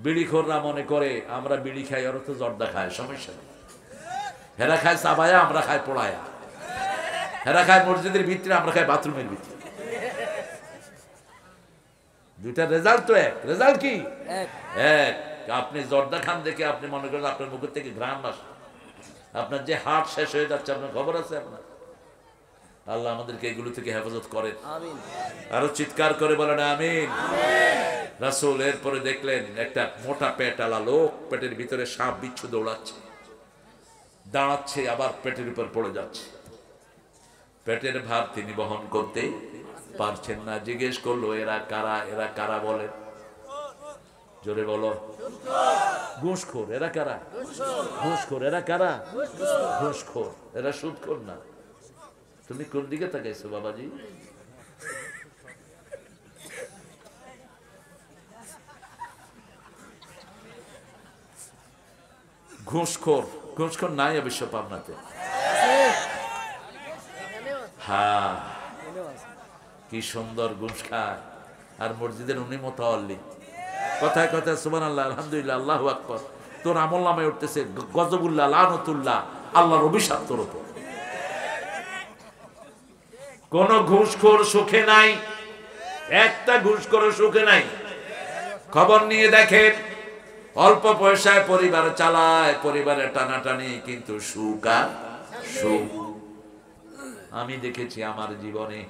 বিড়িখোররা মনে করে আমরা বিড়ি খাই, ওরা তো জর্দা খায়, সমস্যা নেই। হেরা খায় চাবায়া, আমরা খাই পোড়ায়া। হেরা খায় মসজিদের ভিতরে, আমরা খাই বাথরুমের ভিতরে। দুইটা রেজাল্ট তো এক। রেজাল্ট কি? এক। আপনি জর্দা খান দেখে আপনি মনে করেন আপনার মুখের থেকে ঘ্রাণ আসে, আপনার যে হার্ট শেষ হয়ে যাচ্ছে, আপনার খবর আছে আপনার? আল্লাহ আমাদেরকে এগুলো থেকে হেফাজত করেন। আরো চিৎকার করে বলেন আমিন। রাসূল এরপরে দেখলেন একটা মোটা পেটালা লোক, পেটের ভিতরে সাপ বিচ্ছু দৌড়াচ্ছে, দাঁড়াচ্ছে, আবার পেটের উপর পড়ে যাচ্ছে। পেটের ভার তিনি বহন করতে পারছেন না। জিজ্ঞেস করলো, এরা কারা? এরা কারা বলে? জোরে বলো। ঘুষখোর। এরা কারা? ঘুষখোর। এরা কারা? ঘুষখোর। এরা সুদখোর না। তুমি কোন দিকে তাকাইছো বাবাজি? ঘুষখোর। ঘুষখোর নাই অবশ্য পাবনাতে। হ্যাঁ, কি সুন্দর ঘুষ খায়। আর মসজিদের উনি মোতাওয়াল্লি, কথায় কথায় সুবহানাল্লাহ, আলহামদুলিল্লাহ, আল্লাহু আকবার। তোর আমল নামে উঠতেছে গজবুল্লাহ, লানতুল্লাহ, আল্লাহর অভিশাপ তোর উপর। কোন ঘুষখোর সুখে নাই, একটা ঘুষখোর সুখে নাই। খবর নিয়ে দেখেন, অল্প পয়সায় পরিবার চালায়, পরিবারের টানাটানি, কিন্তু সুখ আর সুখ। আমি দেখেছি আমার জীবনে।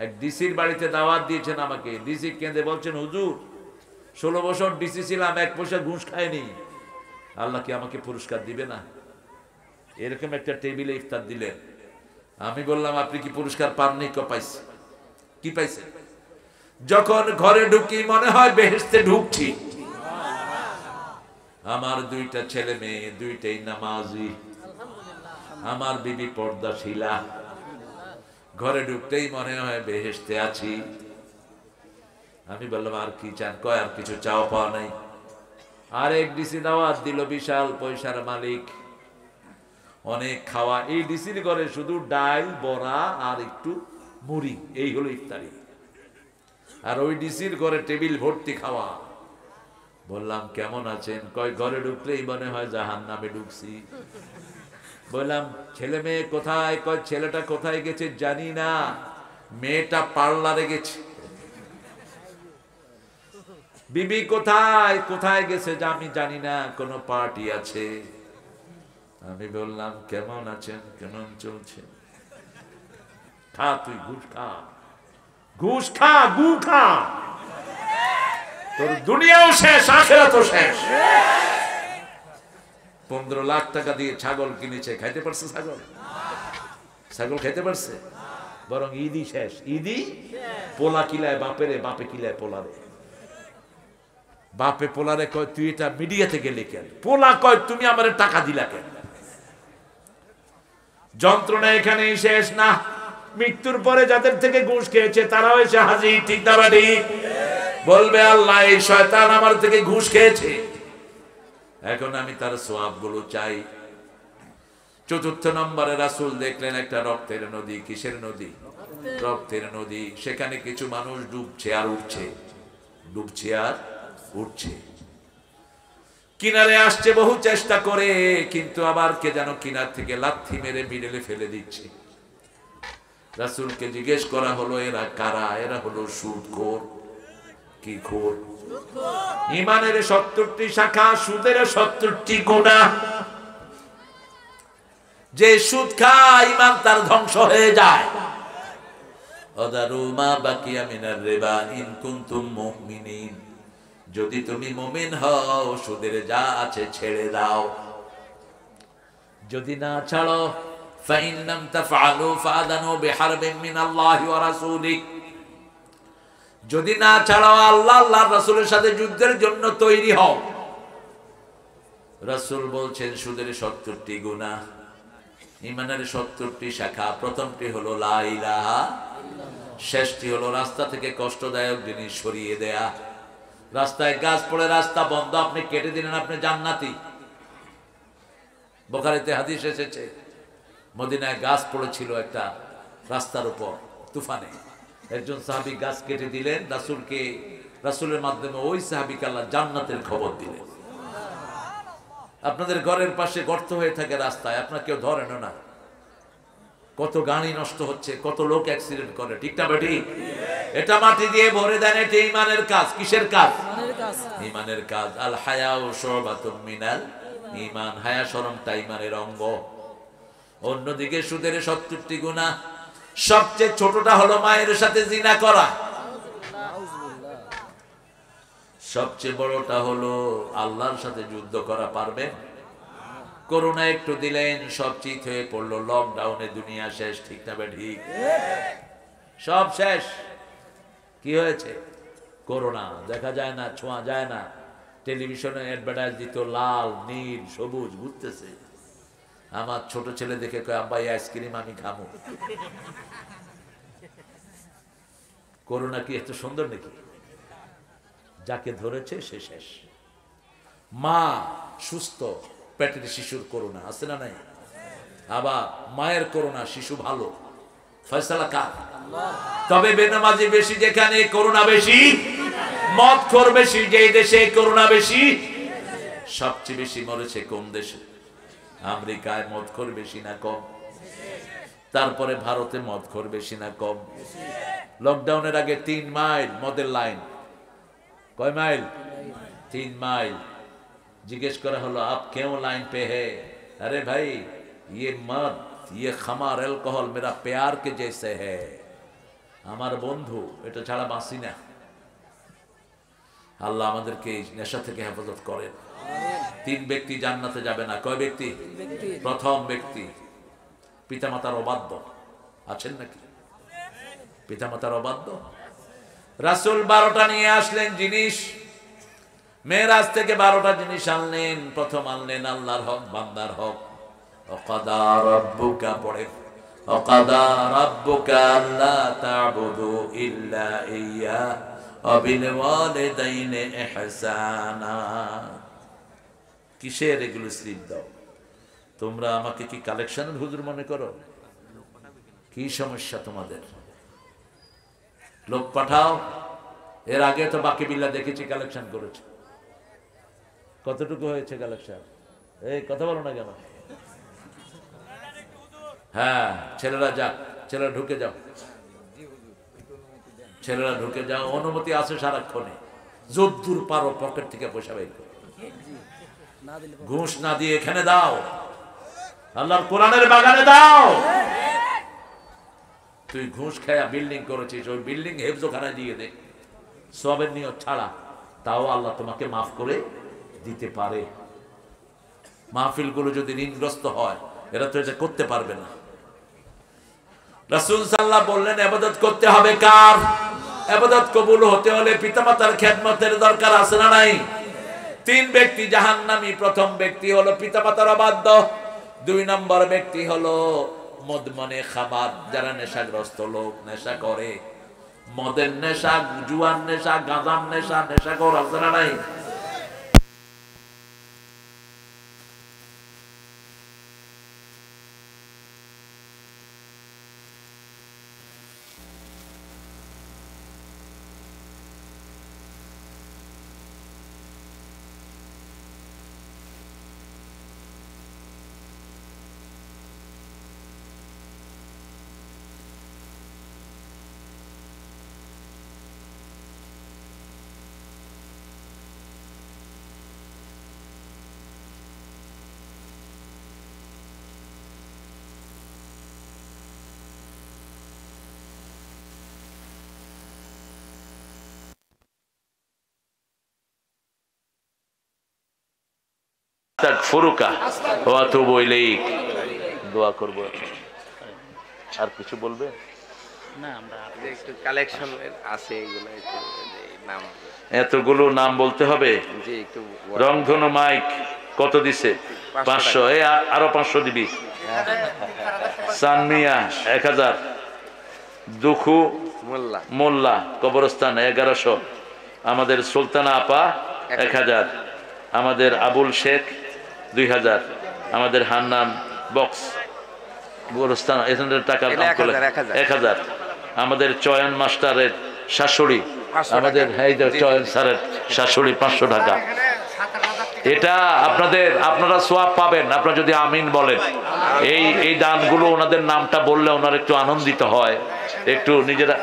এক ডিসির বাড়িতে দাওয়াত দিয়েছেন আমাকে। ডিসি কেঁদে বলছেন, হুজুর 16 বছর ডিসি ছিলাম, 1 পয়সা ঘুষ খায়নি, আল্লাহ কি আমাকে পুরস্কার দিবে না? এরকম একটা টেবিলে ইফতার দিলেন। আমি বললাম, আপনি কি পুরস্কার পাননি? পাইছে। কি পাইছে? যখন ঘরে ঢুকি মনে হয় বেহেশতে ঢুকছি। আমার 2টা ছেলে মেয়ে, 2টাই নামাজি, আমার বিবি পর্দাশীলা। ঘরে ঢুকতেই মনে হয় বেহেশতে আছি। আমি বললাম, আর কি চান? কয়, আর কিছু চাওয়া পাওয়া নাই। আর এক ডিসি দাওয়াত দিল, বিশাল পয়সার মালিক, অনেক খাওয়া। এই ডিসির ঘরে শুধু ডাল, বড়া আর একটু মুড়ি, এই হলো ইফতারি। আর ওই ডিসির ঘরে টেবিল ভর্তি খাওয়া। বললাম, কেমন আছেন? কয়, ঘরে ঢুকলেই মনে হয় জাহান্নামে ঢুকছি। বললাম, ছেলে মেয়ে কোথায়? কয়, ছেলেটা কোথায় গেছে জানি না, মেয়েটা পার্লারে গেছে। বিবি কোথায়? কোথায় গেছে আমি জানি না, কোন পার্টি আছে। আমি বললাম, কেমন আছেন? কেমন চলছে? খা তুই, ঘুষ খা, ঘুষ খা, গু খা, তোর দুনিয়াও শেষ, আখিরাতও শেষ। 15 লাখ টাকা দিয়ে ছাগল কিনেছে, খাইতে পারছে ছাগল? ছাগল খাইতে পারছে? বরং ঈদই শেষ। ঈদই পোলা কিলায় বাপেরে, বাপে কিলায় পোলারে। বাপে পোলারে কয়, তুই এটা মিডিয়াতে গেলি কেন? পোলা কয়, তুমি আমার টাকা দিলা কেন? যন্ত্রণা এখানেই শেষ না। মৃত্যুর পরে যাদের থেকে ঘুষ খেয়েছে তারাও এসে হাজির, ঠিক না বাড়ি? বলবে, আল্লাহ, এই শয়তান আমার থেকে ঘুষ খেয়েছে, এখন আমি তার সওয়াব গুলো চাই। 4র্থ নম্বরে রাসূল দেখলেন একটা রক্তের নদী। কিসের নদী? রক্তের নদী। সেখানে কিছু মানুষ ডুবছে আর উঠছে, ডুবছে আর উঠছে। কিনারে আসছে বহু চেষ্টা করে, কিন্তু আবার কে যেন কিনার থেকে লাথি মেরে মিডলে ফেলে দিচ্ছে। রাসূলকে জিজ্ঞেস করা হলো, এরা কারা? এরা হলো সুদখোর। কি খোর? ঈমানের 70টি শাখা, সুদের 70টি গুনাহ। যে সুদ খায় ঈমান তার ধ্বংস হয়ে যায়। আদারু মা বাকিয়া মিনার রিবা ইন কুনতুম মুমিনিন, যদি তুমি মুমিন হও সুদের যা আছে ছেড়ে দাও। যদি না ছাড়ো, ফাইন লাম তাফআলু ফাআদানু বিহারবিন মিনাল্লাহি ওয়া রাসূলিহি, যদি না ছাড়ো আল্লাহ আল্লাহর রাসূলের সাথে যুদ্ধের জন্য তৈরি হও। রাসূল বলছেন, সুদের 70টি গুনাহ, ঈমানের 70টি শাখা। প্রথমটি হলো লা ইলাহা, শেষটি হলো রাস্তা থেকে কষ্টদায়ক জিনিস সরিয়ে দেয়া। রাস্তায় গাছ পড়ে রাস্তা বন্ধ, আপনি কেটে দিলেন, আপনি জান্নাতি। বুখারীতে হাদিস এসেছে, মদিনায় গাছ পড়েছিল একটা রাস্তার উপর তুফানে, একজন সাহাবী গাছ কেটে দিলেন, রাসূলের মাধ্যমে ওই সাহাবীকে আল্লাহ জান্নাতের খবর দিলেন। আপনাদের ঘরের পাশে গর্ত হয়ে থাকে রাস্তায়, আপনার কেউ ধরেন না, কত গাড়ি নষ্ট হচ্ছে, কত লোক অ্যাক্সিডেন্ট করে, ঠিক না বেটি? এটা মাটি দিয়ে ভরে দেন, এটা ঈমানের কাজ। কিসের কাজ? ঈমানের কাজ। আল হায়াউ শুবাতুম মিনাল ঈমান, হায়া শরমটা ঈমানের অঙ্গ। অন্যদিকে সুদের 70টি গুনাহ, সবচেয়ে ছোটটা হলো মায়ের সাথে জিনা করা, সবচেয়ে বড়টা হলো আল্লাহর সাথে যুদ্ধ করা। পারবেন? করোনা একটু দিলেন, সব চিত হয়ে পড়লো, লকডাউনে দুনিয়া শেষ, ঠিক না বেঠি? সব শেষ। কি হয়েছে? করোনা, দেখা যায় না, ছোঁয়া যায় না। টেলিভিশনে অ্যাডভার্টাইজ দিত, লাল নীল সবুজ ঘুরতেছে। আমার ছোট ছেলে দেখে কয়, আব্বা এই আইসক্রিম আমি খাবো। করোনা কি এত সুন্দর নাকি? যাকে ধরেছে সে শেষ। মা সুস্থ, পেটের শিশুর করোনা আছে না নাই? আবার মায়ের করোনা, শিশু ভালো, ফয়সালা কার? তবে বেনামাজি বেশি যেখানে করোনা বেশি, মদখোর বেশি যেই দেশে করোনা বেশি। সবচেয়ে বেশি মরেছে কোন দেশে? আমেরিকায় মদখোর বেশি না কম? তারপরে ভারতে মদখোর বেশি না কম? লকডাউনের আগে 3 মাইল মদের লাইন। কয় মাইল? 3 মাইল। জিজ্ঞেস করা হলো, আপ কেউ লাইন পে হে? আরে ভাই, ये मद, ये खमार, अल्कोहल मेरा प्यार के जैसे है, আমার বন্ধু, এটা ছাড়া বাঁচি না। আল্লাহ আমাদেরকে এই নেশা থেকে হেফাজত করেন। 3 ব্যক্তি জান্নাতে যাবে না। কয় ব্যক্তি? প্রথম ব্যক্তি পিতামাতার অবাধ্য। আছেন নাকি পিতামাতার অবাধ্য? রাসূল 12টা নিয়ে আসলেন জিনিস, মেরাজ থেকে 12টা জিনিস আনলেন। প্রথম আনলেন আল্লাহর হক, বান্দার হক। ওয়াকাদা রাব্বুকা, পড়ে ওয়াকাদা রাব্বুকা আল্লা তা'বুদু ইল্লা ইয়্যা ওয়া বিল ওয়ালিদাইনি ইহসানা। কিসের এগুলো স্লিপ দাও? তোমরা আমাকে কি কালেকশনের হুজুর মনে করো? কি সমস্যা তোমাদের? লোক পাঠাও। এর আগে তো বাকি বিল্লা দেখেছি কালেকশন করেছে। কতটুকু হয়েছে কালেকশন? এই কথা বলো না কেন? হ্যাঁ, ছেলেরা যাক, ছেলেরা ঢুকে যাও, ছেলেরা ঢুকে যাও। অনুমতি আছে সারাক্ষণে, যদ্দূর পারো পকেট থেকে পয়সা বের করো। ঘুষ না দিয়ে এখানে দাও, আল্লাহর কোরআনের বাগানে দাও। তুই ঘুষ খায়া বিল্ডিং করেছিস, ওই বিল্ডিং হেফজোখানায় দিয়ে দে, সবের নিয়ত ছাড়া, তাও আল্লাহ তোমাকে মাফ করে দিতে পারে। মাহফিলগুলো যদি ঋণগ্রস্ত হয়, এরা তো এটা করতে পারবে না। রাসূল সাল্লাল্লাহু বললেন, ইবাদত করতে হবে কার? ইবাদত কবুল হতে হলে পিতামাতার খেদমতের দরকার আছে না নাই? 3 ব্যক্তি জাহান্নামী। প্রথম ব্যক্তি হলো পিতামাতার অবাধ্য। 2 নম্বর ব্যক্তি হলো মদমনে খাবার, যারা নেশাগ্রস্ত লোক, নেশা করে, মদের নেশা, জুয়ার নেশা, গাঁজার নেশা, নেশাখোর আছে না নাই? তাগফিরুকা ওয়া আতুবু ইলাইক। দোয়া করব। আর কিছু বলবে না? আমরা একটু কালেকশন আছে, এগুলো একটু নাম, এতগুলো নাম বলতে হবে। জি, একটু রংধনু মাইক কত দিছে? 500। এই আরো 500 দিবি। সানমিয়া 1000, দুখু মোল্লা মোল্লা কবরস্থান 1100, আমাদের সুলতানা আপা 1000, আমাদের আবুল শেখ 2000, আমাদের হান্নান বক্স কবরস্থান এখানে টাকার এটা 1000, আমাদের চয়ন মাস্টারের শাশুড়ি, আমাদের চয়ন স্যারের শাশুড়ি 500 টাকা। এটা আপনারা সোয়াব পাবেন আপনারা যদি আমিন বলেন। এই দানগুলো ওনাদের নামটা বললে ওনার একটু আনন্দিত হয়, একটু নিজেরা।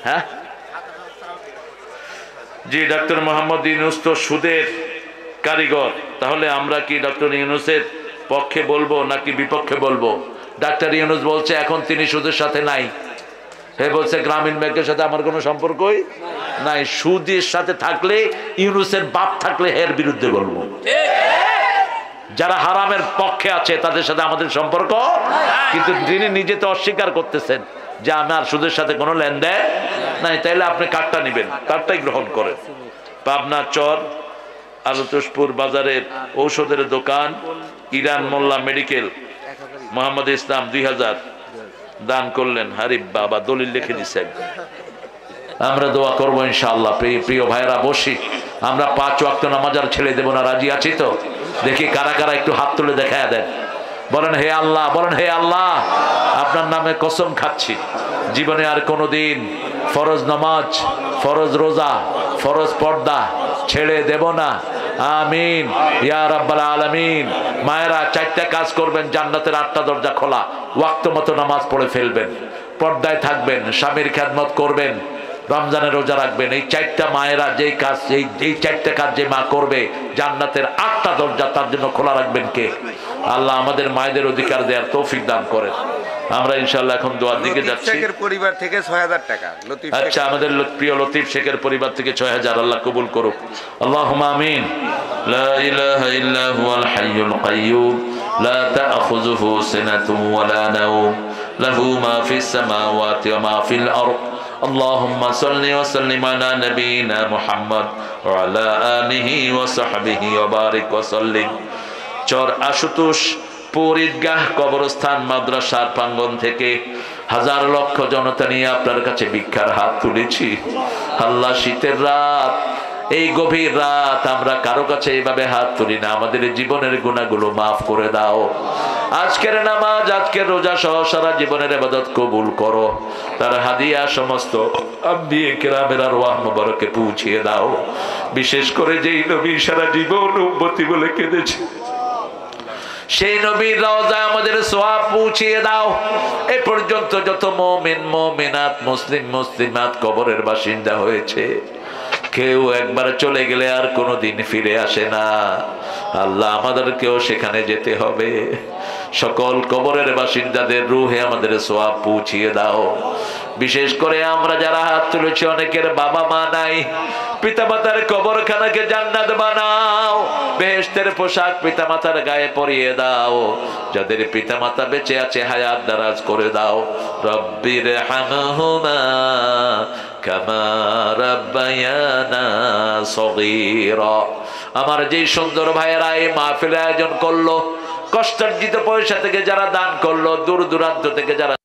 হ্যাঁ জি, ডক্টর মোহাম্মদ ইউনূস তো সুদের কারিগর, তাহলে আমরা কি ডক্টর ইউনূসের পক্ষে বলবো নাকি বিপক্ষে বলবো? ডাক্তার ইউনূস বলছে এখন তিনি সুদের সাথে নাই, হে বলছে গ্রামীণ ব্যাংকের সাথে আমার কোনো সম্পর্কই নাই। সুদের সাথে থাকলে ইউনূসের বাপ থাকলে এর বিরুদ্ধে বলবো। যারা হারামের পক্ষে আছে তাদের সাথে আমাদের সম্পর্ক, কিন্তু তিনি নিজে তো অস্বীকার করতেছেন যে আমার সুদের সাথে কোনো লেনদেন নাই। তাইলে আপনি কার্ডটা নেবেন, কার্ডটাই গ্রহণ করেন। পাবনা চর আলতোষপুর বাজারের ঔষধের দোকান ইরান মোল্লা মেডিকেল, মোহাম্মদ ইসলাম 2000 দান করলেন। হারিফ বাবা দলিল লিখে দিচ্ছেন। আমরা দোয়া করবো ইনশাআল্লাহ। প্রিয় ভাইরা বসি, আমরা 5 ওয়াক্ত নামাজ আর ছেড়ে দেবো না, রাজি আছি তো? দেখি কারা কারা একটু হাত তুলে দেখা দেন, বলেন হে আল্লাহ, বলেন হে আল্লাহ, আপনার নামে কসম খাচ্ছি জীবনে আর কোনোদিন ফরজ নামাজ, ফরজ রোজা, ফরজ পর্দা ছেড়ে দেব না। আমিন ইয়া রাব্বাল আলামিন। মায়েরা 4টা কাজ করবেন, জান্নাতের 8টা দরজা খোলা। ওয়াক্ত মতো নামাজ পড়ে ফেলবেন, পর্দায় থাকবেন, স্বামীর খেদমত করবেন, রমজানের রোজা রাখবেন। এই 4টা মায়েরা যেই কাজ, এই 4টা কাজ যে মা করবে, জান্নাতের 8টা দরজা তার জন্য খোলা রাখবেন কে? আল্লাহ আমাদের মায়েদের অধিকার দেওয়ার তৌফিক দান করেন। আমরা ইনশাআল্লাহ এখন দোয়ার দিকে যাচ্ছি। শেখের পরিবার থেকে 6000 টাকা। আচ্ছা, আমাদের প্রিয় লতিফ শেখের পরিবার থেকে 6000, আল্লাহ কবুল করুক। আল্লাহুম্মা আমিন। লা ইলাহা ইল্লা হুয়াল হাইয়ুল কাইয়্যুম লা তা'খুযুহু সিনাতুন ওয়া লা নাওম লাহু মা ফিস সামাওয়াতি ওয়া মা ফিল আরদ। اللهم صل وسلم على نبينا محمد وعلى آله وصحبه وبارك وسلم। চর আশুতোষ পরিদগাহ কবরস্থান মাদ্রাসার প্রাঙ্গণ থেকে হাজার লক্ষ জনতা নিয়ে আপনার কাছে ভিক্ষার হাত তুলেছি। আল্লাহ শীতের রাত, এই গভীর রাত আমরা কারো কাছে এইভাবে হাত তুলি না। আমাদের জীবনের গুনাহগুলো মাফ করে দাও। আজকের নামাজ, আজকের রোজা সহ সারা জীবনের ইবাদত কবুল করো। তার হাদিয়া সমস্ত আম্বিয়ে কেরামের আরওয়াহ মুবারকে পৌঁছিয়ে দাও। বিশেষ করে যেই নবী সারা জীবন উম্মতি বলে কেঁদেছে, সেই নবীর রওজায় আমাদের সওয়াব পৌঁছিয়ে দাও। এ পর্যন্ত যত মুমিন মুমিনাত, মুসলিম মুসলিমাত কবরের বাসিন্দা হয়েছে, কেউ একবার চলে গেলে আর কোনোদিন ফিরে আসে না। আল্লাহ আমাদেরকেও সেখানে যেতে হবে। সকল কবরের বাসিন্দাদের রূহে আমাদের সওয়াব পৌঁছিয়ে দাও। বিশেষ করে আমরা যারা হাত তুলেছি, অনেকের বাবা মা নাই, পিতামাতার কবরখানাকে জান্নাত বানাও। বেহেশতের পোশাক পিতামাতার গায়ে পরিয়ে দাও। যাদের পিতামাতা বেঁচে আছে হায়াত দারাজ করে দাও। রব্বির হামহুমা কামা রাব্বায়ানা সগীরা। আমার যেই সুন্দর ভাইয়েরা এই মাহফিল আয়োজন করলো, কষ্টার্জিত পয়সা থেকে যারা দান করলো, দূর দূরান্ত থেকে যারা